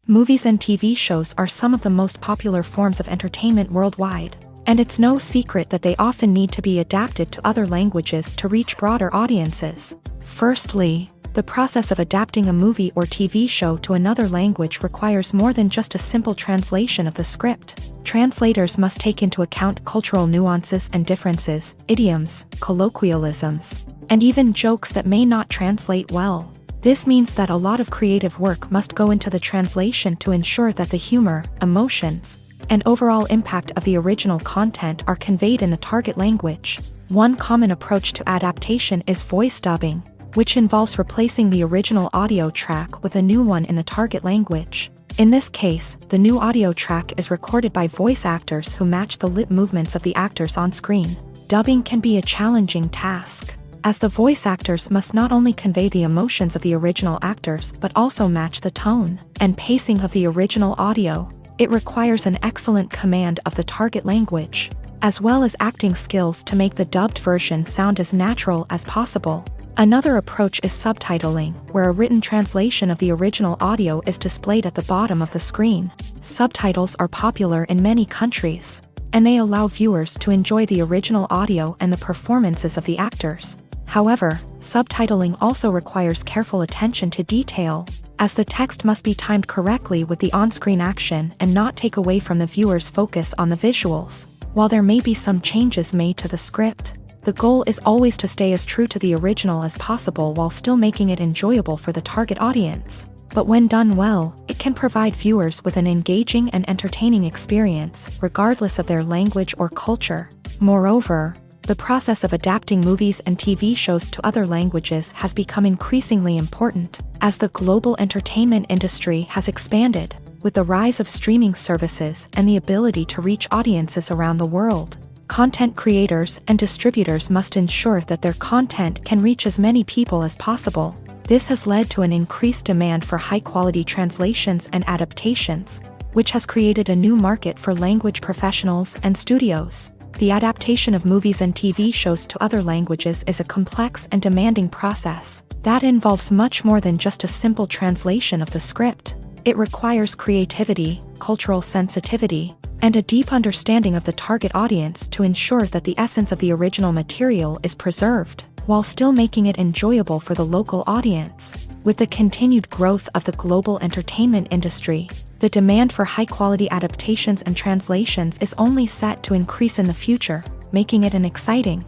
Movies and TV shows are some of the most popular forms of entertainment worldwide, and it's no secret that they often need to be adapted to other languages to reach broader audiences. Firstly, the process of adapting a movie or TV show to another language requires more than just a simple translation of the script. Translators must take into account cultural nuances and differences, idioms, colloquialisms, and even jokes that may not translate well. This means that a lot of creative work must go into the translation to ensure that the humor, emotions, and overall impact of the original content are conveyed in the target language. One common approach to adaptation is voice dubbing, which involves replacing the original audio track with a new one in the target language. In this case, the new audio track is recorded by voice actors who match the lip movements of the actors on screen. Dubbing can be a challenging task, as the voice actors must not only convey the emotions of the original actors but also match the tone and pacing of the original audio. It requires an excellent command of the target language, as well as acting skills to make the dubbed version sound as natural as possible. Another approach is subtitling, where a written translation of the original audio is displayed at the bottom of the screen. Subtitles are popular in many countries, and they allow viewers to enjoy the original audio and the performances of the actors. However, subtitling also requires careful attention to detail, as the text must be timed correctly with the on-screen action and not take away from the viewer's focus on the visuals. While there may be some changes made to the script, the goal is always to stay as true to the original as possible while still making it enjoyable for the target audience. But when done well, it can provide viewers with an engaging and entertaining experience, regardless of their language or culture. Moreover, the process of adapting movies and TV shows to other languages has become increasingly important, as the global entertainment industry has expanded, with the rise of streaming services and the ability to reach audiences around the world. Content creators and distributors must ensure that their content can reach as many people as possible. This has led to an increased demand for high-quality translations and adaptations, which has created a new market for language professionals and studios. The adaptation of movies and TV shows to other languages is a complex and demanding process that involves much more than just a simple translation of the script. It requires creativity, cultural sensitivity, and a deep understanding of the target audience to ensure that the essence of the original material is preserved, while still making it enjoyable for the local audience. With the continued growth of the global entertainment industry, the demand for high-quality adaptations and translations is only set to increase in the future, making it an exciting.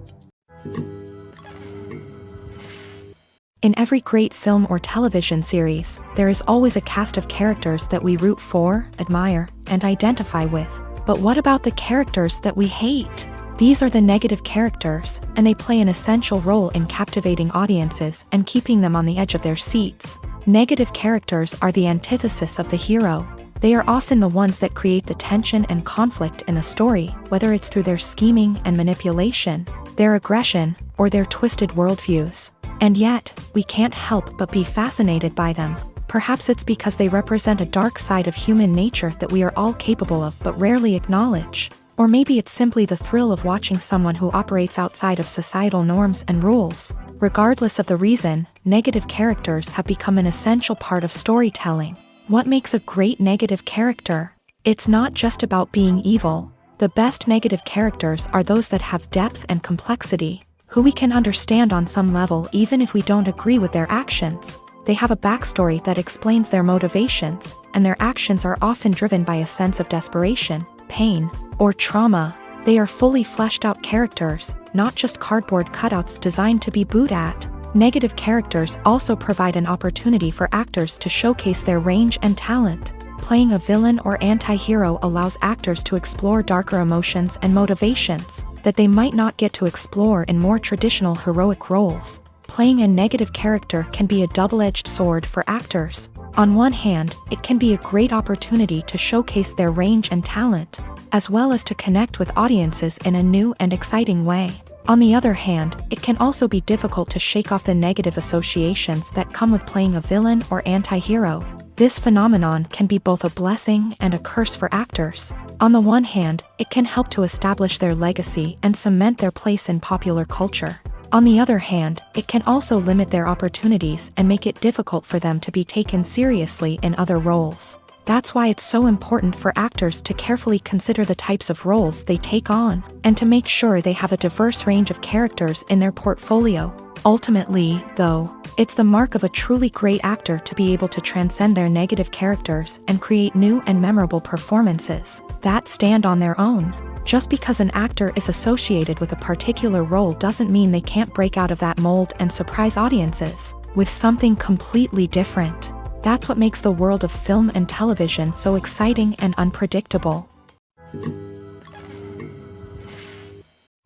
In every great film or television series, there is always a cast of characters that we root for, admire, and identify with. But what about the characters that we hate? These are the negative characters, and they play an essential role in captivating audiences and keeping them on the edge of their seats. Negative characters are the antithesis of the hero. They are often the ones that create the tension and conflict in the story, whether it's through their scheming and manipulation, their aggression, or their twisted worldviews. And yet, we can't help but be fascinated by them. Perhaps it's because they represent a dark side of human nature that we are all capable of but rarely acknowledge. Or maybe it's simply the thrill of watching someone who operates outside of societal norms and rules. Regardless of the reason, negative characters have become an essential part of storytelling. What makes a great negative character? It's not just about being evil. The best negative characters are those that have depth and complexity, who we can understand on some level even if we don't agree with their actions. They have a backstory that explains their motivations, and their actions are often driven by a sense of desperation, pain, or trauma. They are fully fleshed out characters, not just cardboard cutouts designed to be booed at. Negative characters also provide an opportunity for actors to showcase their range and talent. Playing a villain or anti-hero allows actors to explore darker emotions and motivations that they might not get to explore in more traditional heroic roles. Playing a negative character can be a double-edged sword for actors. On one hand, it can be a great opportunity to showcase their range and talent, as well as to connect with audiences in a new and exciting way. On the other hand, it can also be difficult to shake off the negative associations that come with playing a villain or anti-hero. This phenomenon can be both a blessing and a curse for actors. On the one hand, it can help to establish their legacy and cement their place in popular culture. On the other hand, it can also limit their opportunities and make it difficult for them to be taken seriously in other roles. That's why it's so important for actors to carefully consider the types of roles they take on, and to make sure they have a diverse range of characters in their portfolio. Ultimately, though, it's the mark of a truly great actor to be able to transcend their negative characters and create new and memorable performances that stand on their own. Just because an actor is associated with a particular role doesn't mean they can't break out of that mold and surprise audiences with something completely different. That's what makes the world of film and television so exciting and unpredictable.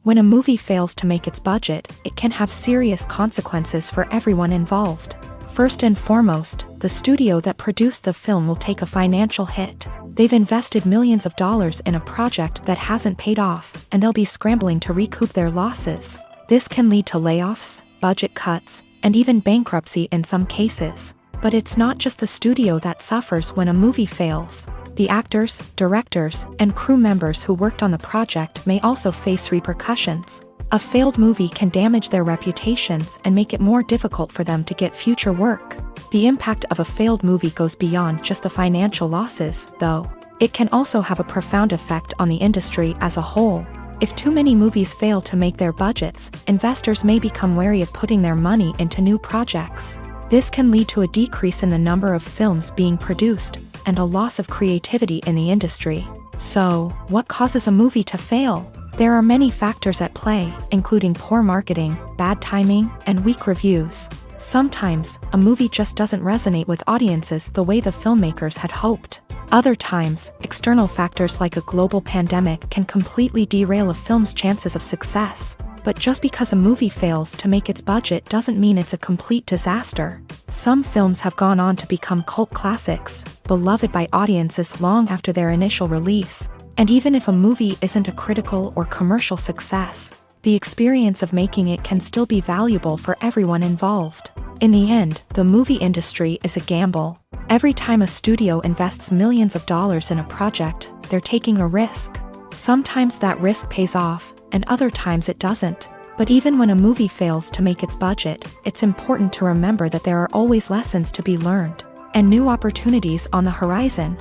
When a movie fails to make its budget, it can have serious consequences for everyone involved. First and foremost, the studio that produced the film will take a financial hit. They've invested millions of dollars in a project that hasn't paid off, and they'll be scrambling to recoup their losses. This can lead to layoffs, budget cuts, and even bankruptcy in some cases. But it's not just the studio that suffers when a movie fails. The actors, directors, and crew members who worked on the project may also face repercussions. A failed movie can damage their reputations and make it more difficult for them to get future work. The impact of a failed movie goes beyond just the financial losses, though. It can also have a profound effect on the industry as a whole. If too many movies fail to make their budgets, investors may become wary of putting their money into new projects. This can lead to a decrease in the number of films being produced, and a loss of creativity in the industry. So, what causes a movie to fail? There are many factors at play, including poor marketing, bad timing, and weak reviews. Sometimes, a movie just doesn't resonate with audiences the way the filmmakers had hoped. Other times, external factors like a global pandemic can completely derail a film's chances of success. But just because a movie fails to make its budget doesn't mean it's a complete disaster. Some films have gone on to become cult classics, beloved by audiences long after their initial release. And even if a movie isn't a critical or commercial success, the experience of making it can still be valuable for everyone involved. In the end, the movie industry is a gamble. Every time a studio invests millions of dollars in a project, they're taking a risk. Sometimes that risk pays off, and other times it doesn't. But even when a movie fails to make its budget, it's important to remember that there are always lessons to be learned, and new opportunities on the horizon.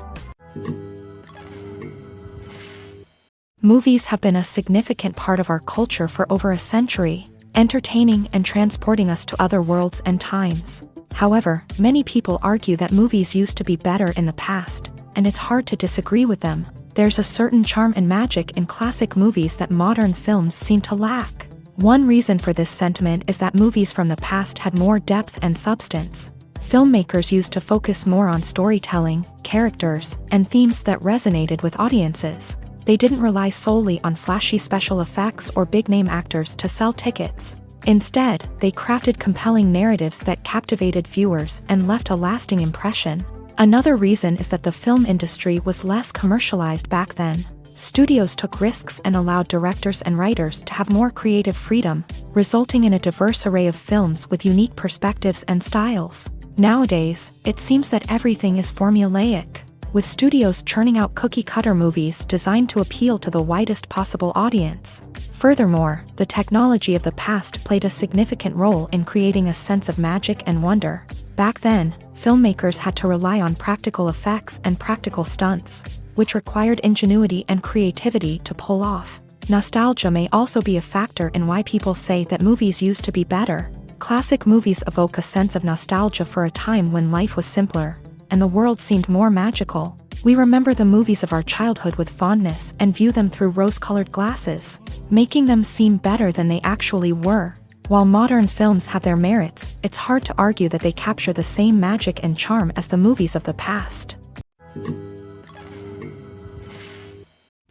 Movies have been a significant part of our culture for over a century, entertaining and transporting us to other worlds and times. However, many people argue that movies used to be better in the past, and it's hard to disagree with them. There's a certain charm and magic in classic movies that modern films seem to lack. One reason for this sentiment is that movies from the past had more depth and substance. Filmmakers used to focus more on storytelling, characters, and themes that resonated with audiences. They didn't rely solely on flashy special effects or big-name actors to sell tickets. Instead, they crafted compelling narratives that captivated viewers and left a lasting impression. Another reason is that the film industry was less commercialized back then. Studios took risks and allowed directors and writers to have more creative freedom, resulting in a diverse array of films with unique perspectives and styles. Nowadays, it seems that everything is formulaic. with studios churning out cookie-cutter movies designed to appeal to the widest possible audience. Furthermore, the technology of the past played a significant role in creating a sense of magic and wonder. Back then, filmmakers had to rely on practical effects and practical stunts, which required ingenuity and creativity to pull off. Nostalgia may also be a factor in why people say that movies used to be better. Classic movies evoke a sense of nostalgia for a time when life was simpler, and the world seemed more magical. We remember the movies of our childhood with fondness and view them through rose-colored glasses, making them seem better than they actually were. While modern films have their merits, it's hard to argue that they capture the same magic and charm as the movies of the past.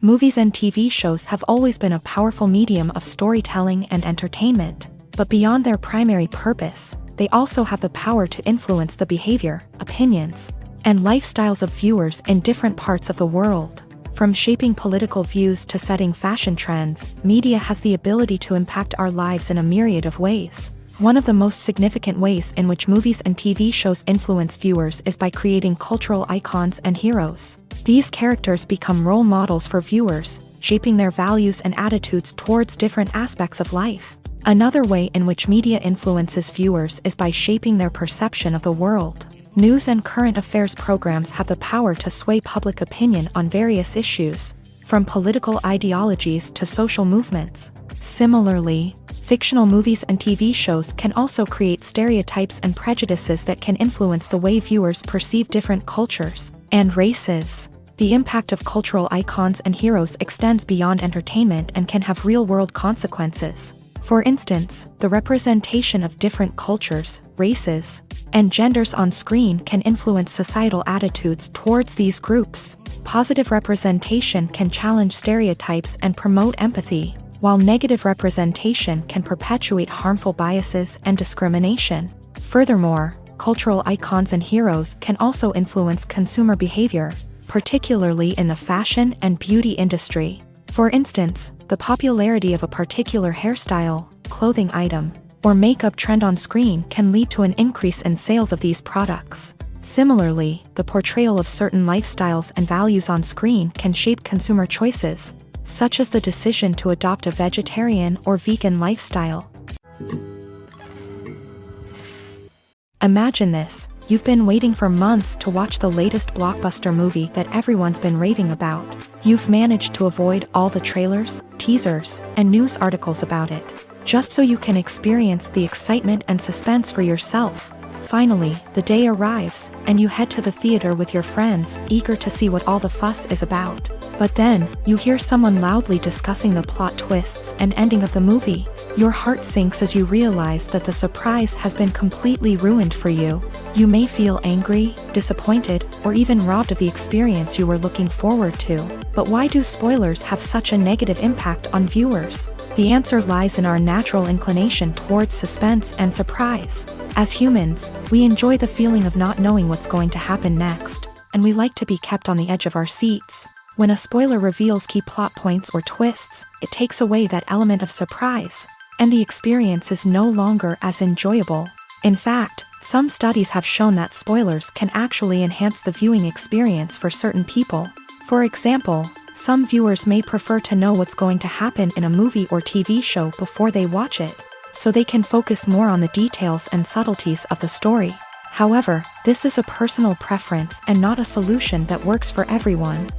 Movies and TV shows have always been a powerful medium of storytelling and entertainment, but beyond their primary purpose, they also have the power to influence the behavior, opinions, and lifestyles of viewers in different parts of the world. From shaping political views to setting fashion trends, media has the ability to impact our lives in a myriad of ways. One of the most significant ways in which movies and TV shows influence viewers is by creating cultural icons and heroes. These characters become role models for viewers, shaping their values and attitudes towards different aspects of life. Another way in which media influences viewers is by shaping their perception of the world. News and current affairs programs have the power to sway public opinion on various issues, from political ideologies to social movements. Similarly, fictional movies and TV shows can also create stereotypes and prejudices that can influence the way viewers perceive different cultures and races. The impact of cultural icons and heroes extends beyond entertainment and can have real-world consequences. For instance, the representation of different cultures, races, and genders on screen can influence societal attitudes towards these groups. Positive representation can challenge stereotypes and promote empathy, while negative representation can perpetuate harmful biases and discrimination. Furthermore, cultural icons and heroes can also influence consumer behavior, particularly in the fashion and beauty industry. For instance, the popularity of a particular hairstyle, clothing item, or makeup trend on screen can lead to an increase in sales of these products. Similarly, the portrayal of certain lifestyles and values on screen can shape consumer choices, such as the decision to adopt a vegetarian or vegan lifestyle. Imagine this: you've been waiting for months to watch the latest blockbuster movie that everyone's been raving about. You've managed to avoid all the trailers, teasers, and news articles about it, just so you can experience the excitement and suspense for yourself. Finally, the day arrives, and you head to the theater with your friends, eager to see what all the fuss is about. But then, you hear someone loudly discussing the plot twists and ending of the movie. Your heart sinks as you realize that the surprise has been completely ruined for you. You may feel angry, disappointed, or even robbed of the experience you were looking forward to. But why do spoilers have such a negative impact on viewers? The answer lies in our natural inclination towards suspense and surprise. As humans, we enjoy the feeling of not knowing what's going to happen next, and we like to be kept on the edge of our seats. When a spoiler reveals key plot points or twists, it takes away that element of surprise, and the experience is no longer as enjoyable. In fact, some studies have shown that spoilers can actually enhance the viewing experience for certain people. For example, some viewers may prefer to know what's going to happen in a movie or TV show before they watch it, so they can focus more on the details and subtleties of the story. However, this is a personal preference and not a solution that works for everyone.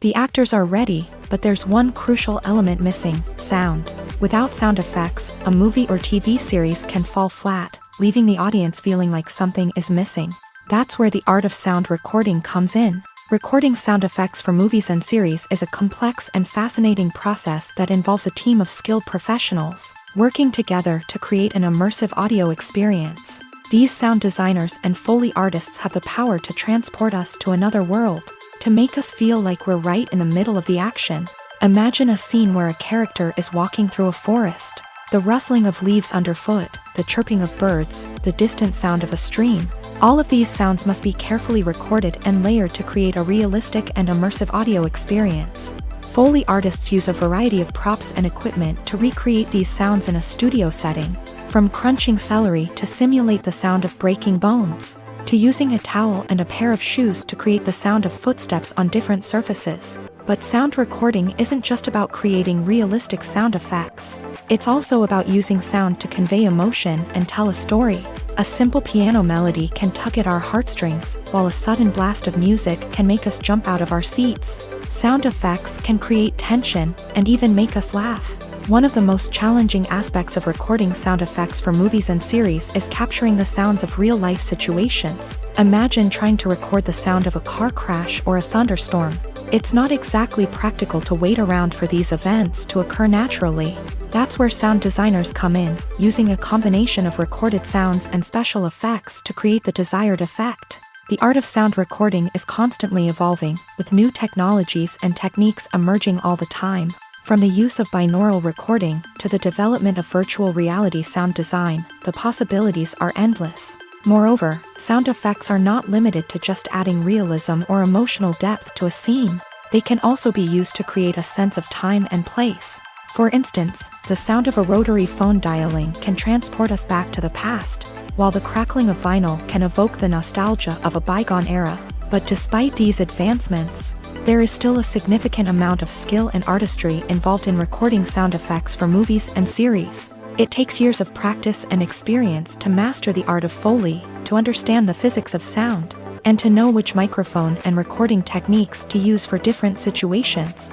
The actors are ready, but there's one crucial element missing: sound. Without sound effects, a movie or TV series can fall flat, leaving the audience feeling like something is missing. That's where the art of sound recording comes in. Recording sound effects for movies and series is a complex and fascinating process that involves a team of skilled professionals working together to create an immersive audio experience. These sound designers and Foley artists have the power to transport us to another world, to make us feel like we're right in the middle of the action. Imagine a scene where a character is walking through a forest. The rustling of leaves underfoot, the chirping of birds, the distant sound of a stream. All of these sounds must be carefully recorded and layered to create a realistic and immersive audio experience. Foley artists use a variety of props and equipment to recreate these sounds in a studio setting, from crunching celery to simulate the sound of breaking bones. to using a towel and a pair of shoes to create the sound of footsteps on different surfaces. But sound recording isn't just about creating realistic sound effects. It's also about using sound to convey emotion and tell a story. A simple piano melody can tug at our heartstrings, while a sudden blast of music can make us jump out of our seats. Sound effects can create tension and even make us laugh. One of the most challenging aspects of recording sound effects for movies and series is capturing the sounds of real-life situations. Imagine trying to record the sound of a car crash or a thunderstorm. It's not exactly practical to wait around for these events to occur naturally. That's where sound designers come in, using a combination of recorded sounds and special effects to create the desired effect. The art of sound recording is constantly evolving, with new technologies and techniques emerging all the time. From the use of binaural recording to the development of virtual reality sound design, the possibilities are endless. Moreover, sound effects are not limited to just adding realism or emotional depth to a scene. They can also be used to create a sense of time and place. For instance, the sound of a rotary phone dialing can transport us back to the past, while the crackling of vinyl can evoke the nostalgia of a bygone era. But despite these advancements, there is still a significant amount of skill and artistry involved in recording sound effects for movies and series. It takes years of practice and experience to master the art of Foley, to understand the physics of sound, and to know which microphone and recording techniques to use for different situations.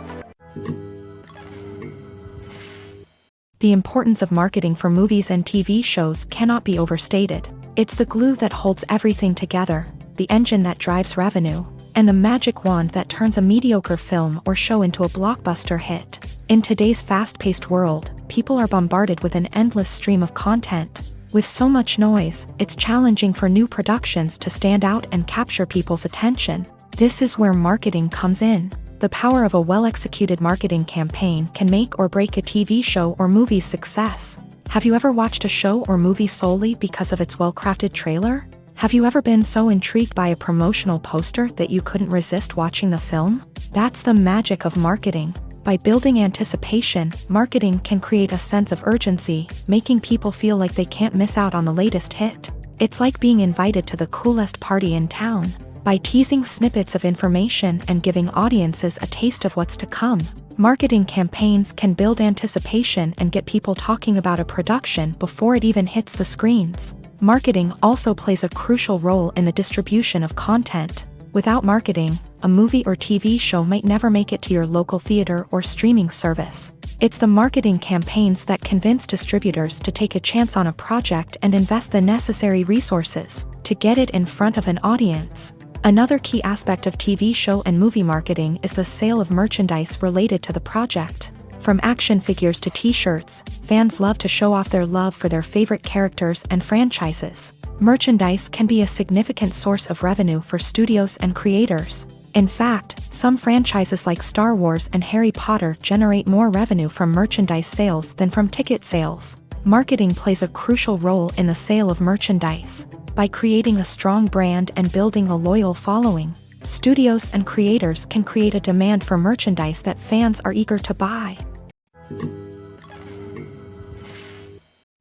The importance of marketing for movies and TV shows cannot be overstated. It's the glue that holds everything together, the engine that drives revenue, and the magic wand that turns a mediocre film or show into a blockbuster hit. In today's fast-paced world, people are bombarded with an endless stream of content. With so much noise, it's challenging for new productions to stand out and capture people's attention. This is where marketing comes in. The power of a well-executed marketing campaign can make or break a TV show or movie's success. Have you ever watched a show or movie solely because of its well-crafted trailer? Have you ever been so intrigued by a promotional poster that you couldn't resist watching the film? That's the magic of marketing. By building anticipation, marketing can create a sense of urgency, making people feel like they can't miss out on the latest hit. It's like being invited to the coolest party in town. By teasing snippets of information and giving audiences a taste of what's to come, marketing campaigns can build anticipation and get people talking about a production before it even hits the screens. Marketing also plays a crucial role in the distribution of content. Without marketing, a movie or TV show might never make it to your local theater or streaming service. It's the marketing campaigns that convince distributors to take a chance on a project and invest the necessary resources to get it in front of an audience. Another key aspect of TV show and movie marketing is the sale of merchandise related to the project. From action figures to t-shirts, fans love to show off their love for their favorite characters and franchises. Merchandise can be a significant source of revenue for studios and creators. In fact, some franchises like Star Wars and Harry Potter generate more revenue from merchandise sales than from ticket sales. Marketing plays a crucial role in the sale of merchandise. By creating a strong brand and building a loyal following, studios and creators can create a demand for merchandise that fans are eager to buy.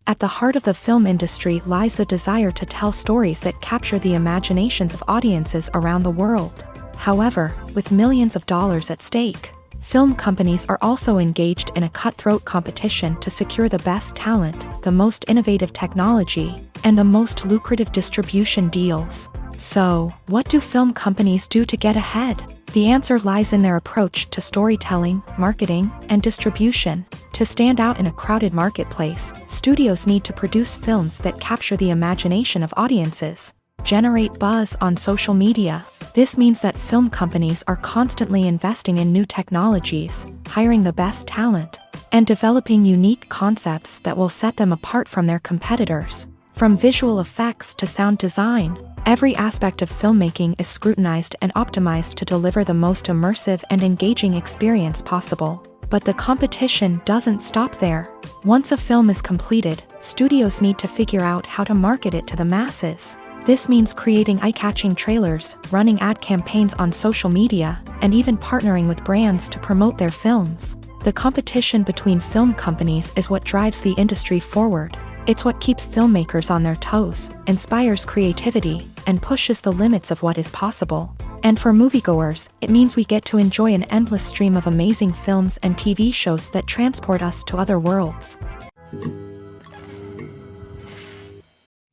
At the heart of the film industry lies the desire to tell stories that capture the imaginations of audiences around the world. However, with millions of dollars at stake, film companies are also engaged in a cutthroat competition to secure the best talent, the most innovative technology, and the most lucrative distribution deals. So, what do film companies do to get ahead? The answer lies in their approach to storytelling, marketing, and distribution. To stand out in a crowded marketplace, studios need to produce films that capture the imagination of audiences, generate buzz on social media. This means that film companies are constantly investing in new technologies, hiring the best talent, and developing unique concepts that will set them apart from their competitors. From visual effects to sound design, every aspect of filmmaking is scrutinized and optimized to deliver the most immersive and engaging experience possible. But the competition doesn't stop there. Once a film is completed, studios need to figure out how to market it to the masses. This means creating eye-catching trailers, running ad campaigns on social media, and even partnering with brands to promote their films. The competition between film companies is what drives the industry forward. It's what keeps filmmakers on their toes, inspires creativity, and pushes the limits of what is possible. And for moviegoers, it means we get to enjoy an endless stream of amazing films and TV shows that transport us to other worlds.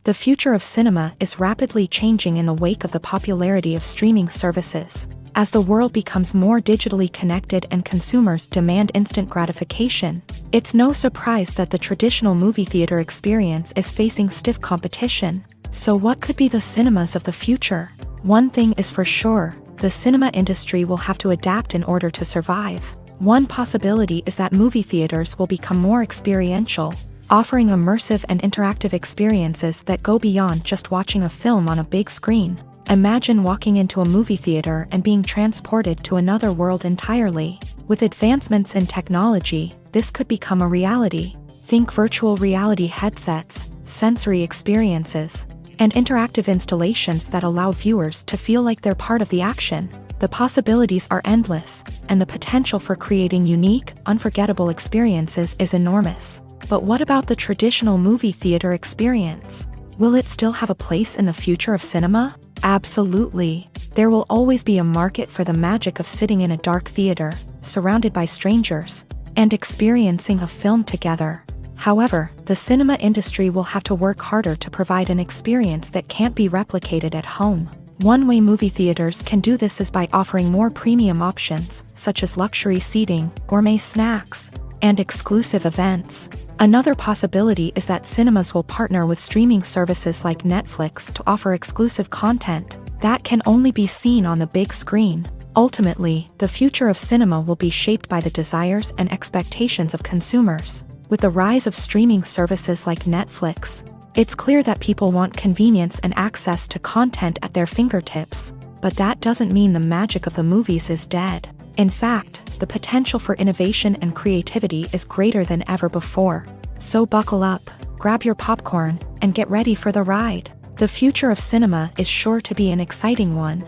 The future of cinema is rapidly changing in the wake of the popularity of streaming services. As the world becomes more digitally connected and consumers demand instant gratification, it's no surprise that the traditional movie theater experience is facing stiff competition. So what could be the cinemas of the future? One thing is for sure, the cinema industry will have to adapt in order to survive. One possibility is that movie theaters will become more experiential, offering immersive and interactive experiences that go beyond just watching a film on a big screen. Imagine walking into a movie theater and being transported to another world entirely. With advancements in technology, this could become a reality. Think virtual reality headsets, sensory experiences, and interactive installations that allow viewers to feel like they're part of the action. The possibilities are endless, and the potential for creating unique, unforgettable experiences is enormous. But what about the traditional movie theater experience? Will it still have a place in the future of cinema? Absolutely. There will always be a market for the magic of sitting in a dark theater, surrounded by strangers, and experiencing a film together. However, the cinema industry will have to work harder to provide an experience that can't be replicated at home. One way movie theaters can do this is by offering more premium options, such as luxury seating, gourmet snacks, and exclusive events. Another possibility is that cinemas will partner with streaming services like Netflix to offer exclusive content that can only be seen on the big screen. Ultimately, the future of cinema will be shaped by the desires and expectations of consumers. With the rise of streaming services like Netflix, it's clear that people want convenience and access to content at their fingertips. But that doesn't mean the magic of the movies is dead. In fact, the potential for innovation and creativity is greater than ever before. So buckle up, grab your popcorn, and get ready for the ride. The future of cinema is sure to be an exciting one.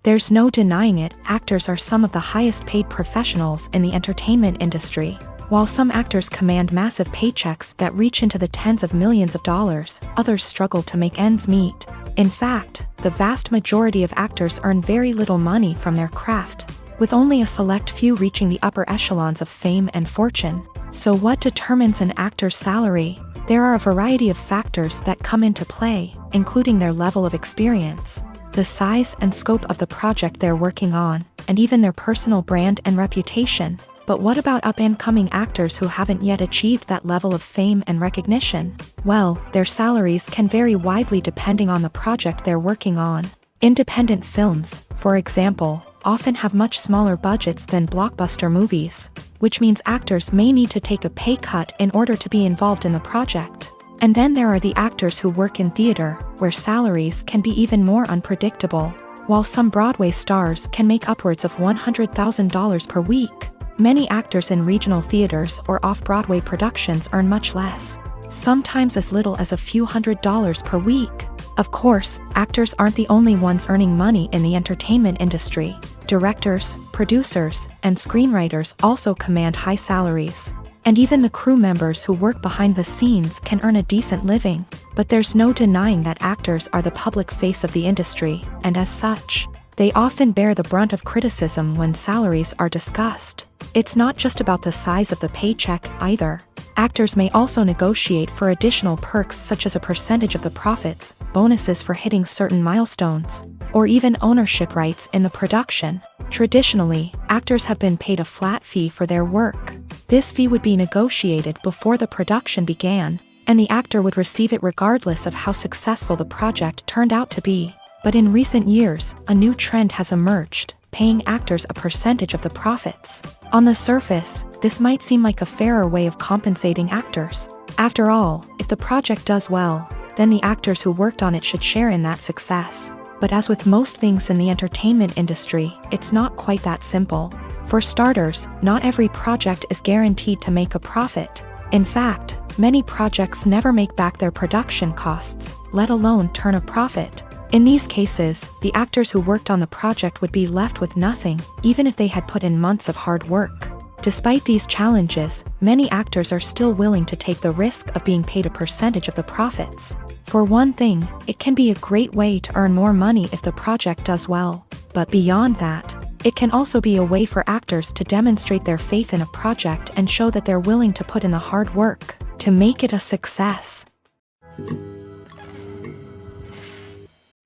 There's no denying it, actors are some of the highest paid professionals in the entertainment industry. While some actors command massive paychecks that reach into the tens of millions of dollars, others struggle to make ends meet. In fact, the vast majority of actors earn very little money from their craft, with only a select few reaching the upper echelons of fame and fortune. So what determines an actor's salary? There are a variety of factors that come into play, including their level of experience, the size and scope of the project they're working on, and even their personal brand and reputation. But what about up-and-coming actors who haven't yet achieved that level of fame and recognition? Well, their salaries can vary widely depending on the project they're working on. Independent films, for example, often have much smaller budgets than blockbuster movies, which means actors may need to take a pay cut in order to be involved in the project. And then there are the actors who work in theater, where salaries can be even more unpredictable. While some Broadway stars can make upwards of $100,000 per week, many actors in regional theaters or off-Broadway productions earn much less, sometimes as little as a few $100s per week. Of course, actors aren't the only ones earning money in the entertainment industry. Directors, producers, and screenwriters also command high salaries. And even the crew members who work behind the scenes can earn a decent living. But there's no denying that actors are the public face of the industry, and as such, they often bear the brunt of criticism when salaries are discussed. It's not just about the size of the paycheck, either. Actors may also negotiate for additional perks such as a percentage of the profits, bonuses for hitting certain milestones, or even ownership rights in the production. Traditionally, actors have been paid a flat fee for their work. This fee would be negotiated before the production began, and the actor would receive it regardless of how successful the project turned out to be. But in recent years, a new trend has emerged, paying actors a percentage of the profits. On the surface, this might seem like a fairer way of compensating actors. After all, if the project does well, then the actors who worked on it should share in that success. But as with most things in the entertainment industry, it's not quite that simple. For starters, not every project is guaranteed to make a profit. In fact, many projects never make back their production costs, let alone turn a profit. In these cases, the actors who worked on the project would be left with nothing, even if they had put in months of hard work. Despite these challenges, many actors are still willing to take the risk of being paid a percentage of the profits. For one thing, it can be a great way to earn more money if the project does well. But beyond that, it can also be a way for actors to demonstrate their faith in a project and show that they're willing to put in the hard work to make it a success.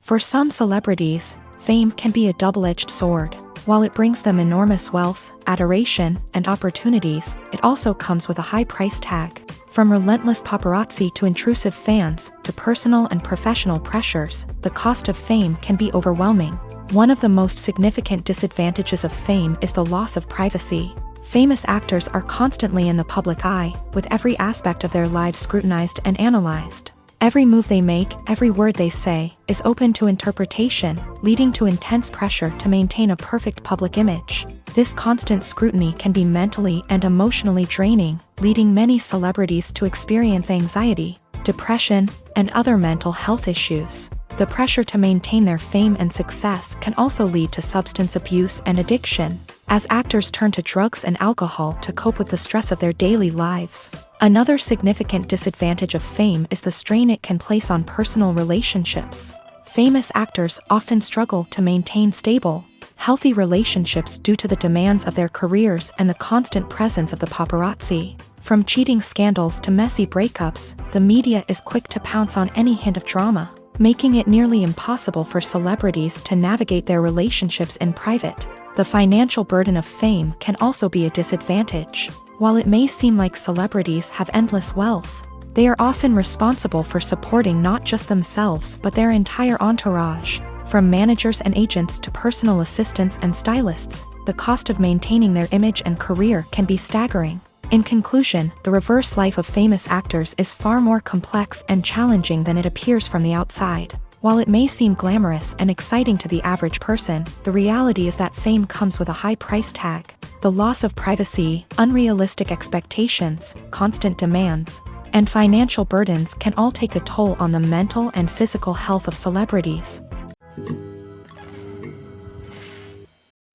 For some celebrities, fame can be a double-edged sword. While it brings them enormous wealth, adoration, and opportunities, it also comes with a high price tag. From relentless paparazzi to intrusive fans, to personal and professional pressures, the cost of fame can be overwhelming. One of the most significant disadvantages of fame is the loss of privacy. Famous actors are constantly in the public eye, with every aspect of their lives scrutinized and analyzed. Every move they make, every word they say, is open to interpretation, leading to intense pressure to maintain a perfect public image. This constant scrutiny can be mentally and emotionally draining, leading many celebrities to experience anxiety, depression, and other mental health issues. The pressure to maintain their fame and success can also lead to substance abuse and addiction, as actors turn to drugs and alcohol to cope with the stress of their daily lives. Another significant disadvantage of fame is the strain it can place on personal relationships. Famous actors often struggle to maintain stable, healthy relationships due to the demands of their careers and the constant presence of the paparazzi. From cheating scandals to messy breakups, the media is quick to pounce on any hint of drama, making it nearly impossible for celebrities to navigate their relationships in private. The financial burden of fame can also be a disadvantage. While it may seem like celebrities have endless wealth, they are often responsible for supporting not just themselves but their entire entourage. From managers and agents to personal assistants and stylists, the cost of maintaining their image and career can be staggering. In conclusion, the reverse life of famous actors is far more complex and challenging than it appears from the outside. While it may seem glamorous and exciting to the average person, the reality is that fame comes with a high price tag. The loss of privacy, unrealistic expectations, constant demands, and financial burdens can all take a toll on the mental and physical health of celebrities.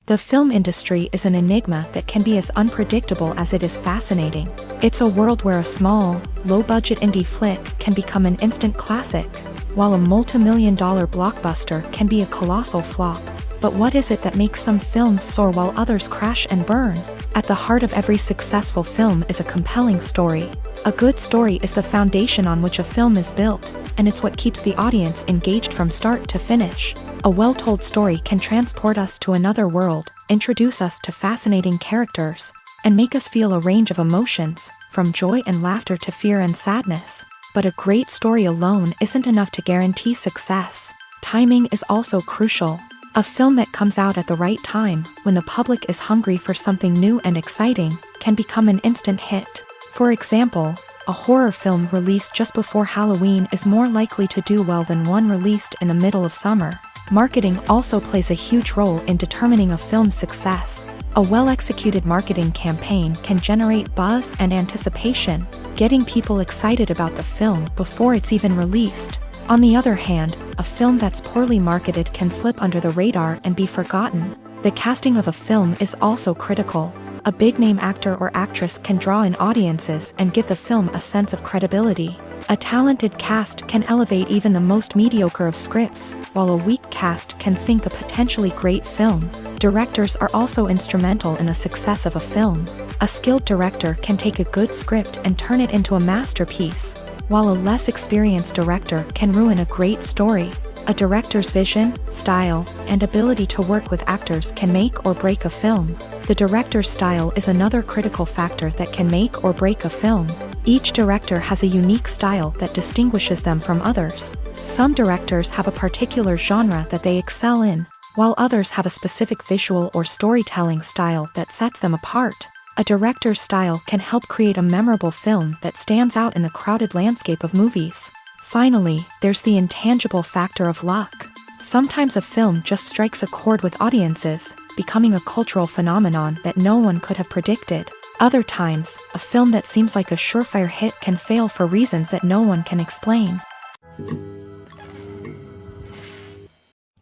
The film industry is an enigma that can be as unpredictable as it is fascinating. It's a world where a small, low-budget indie flick can become an instant classic, while a multi-million-dollar blockbuster can be a colossal flop. But what is it that makes some films soar while others crash and burn? At the heart of every successful film is a compelling story. A good story is the foundation on which a film is built, and it's what keeps the audience engaged from start to finish. A well-told story can transport us to another world, introduce us to fascinating characters, and make us feel a range of emotions, from joy and laughter to fear and sadness. But a great story alone isn't enough to guarantee success. Timing is also crucial. A film that comes out at the right time, when the public is hungry for something new and exciting, can become an instant hit. For example, a horror film released just before Halloween is more likely to do well than one released in the middle of summer. Marketing also plays a huge role in determining a film's success. A well-executed marketing campaign can generate buzz and anticipation, getting people excited about the film before it's even released. On the other hand, a film that's poorly marketed can slip under the radar and be forgotten. The casting of a film is also critical. A big-name actor or actress can draw in audiences and give the film a sense of credibility. A talented cast can elevate even the most mediocre of scripts, while a weak cast can sink a potentially great film. Directors are also instrumental in the success of a film. A skilled director can take a good script and turn it into a masterpiece, while a less experienced director can ruin a great story. A director's vision, style, and ability to work with actors can make or break a film. The director's style is another critical factor that can make or break a film. Each director has a unique style that distinguishes them from others. Some directors have a particular genre that they excel in, while others have a specific visual or storytelling style that sets them apart. A director's style can help create a memorable film that stands out in the crowded landscape of movies. Finally, there's the intangible factor of luck. Sometimes a film just strikes a chord with audiences, becoming a cultural phenomenon that no one could have predicted. Other times, a film that seems like a surefire hit can fail for reasons that no one can explain.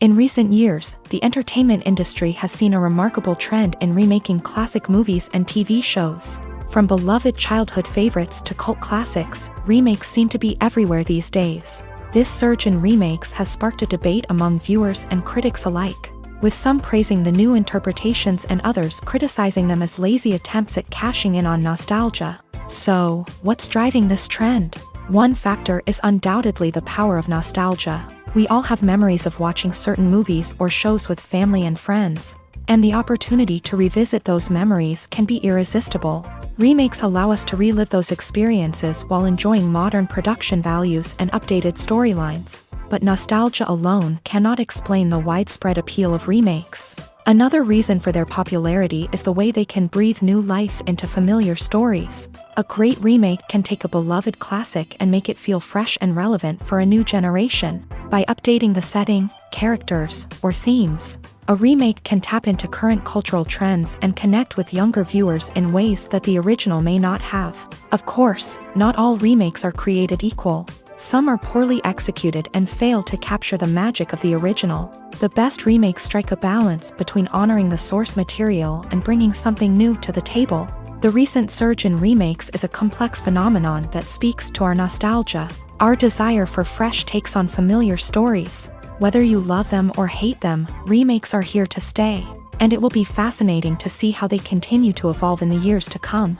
In recent years, the entertainment industry has seen a remarkable trend in remaking classic movies and TV shows. From beloved childhood favorites to cult classics, remakes seem to be everywhere these days. This surge in remakes has sparked a debate among viewers and critics alike, with some praising the new interpretations and others criticizing them as lazy attempts at cashing in on nostalgia. So, what's driving this trend? One factor is undoubtedly the power of nostalgia. We all have memories of watching certain movies or shows with family and friends, and the opportunity to revisit those memories can be irresistible. Remakes allow us to relive those experiences while enjoying modern production values and updated storylines. But nostalgia alone cannot explain the widespread appeal of remakes. Another reason for their popularity is the way they can breathe new life into familiar stories. A great remake can take a beloved classic and make it feel fresh and relevant for a new generation. By updating the setting, characters, or themes, a remake can tap into current cultural trends and connect with younger viewers in ways that the original may not have. Of course, not all remakes are created equal. Some are poorly executed and fail to capture the magic of the original. The best remakes strike a balance between honoring the source material and bringing something new to the table. The recent surge in remakes is a complex phenomenon that speaks to our nostalgia, our desire for fresh takes on familiar stories. Whether you love them or hate them, remakes are here to stay, and it will be fascinating to see how they continue to evolve in the years to come.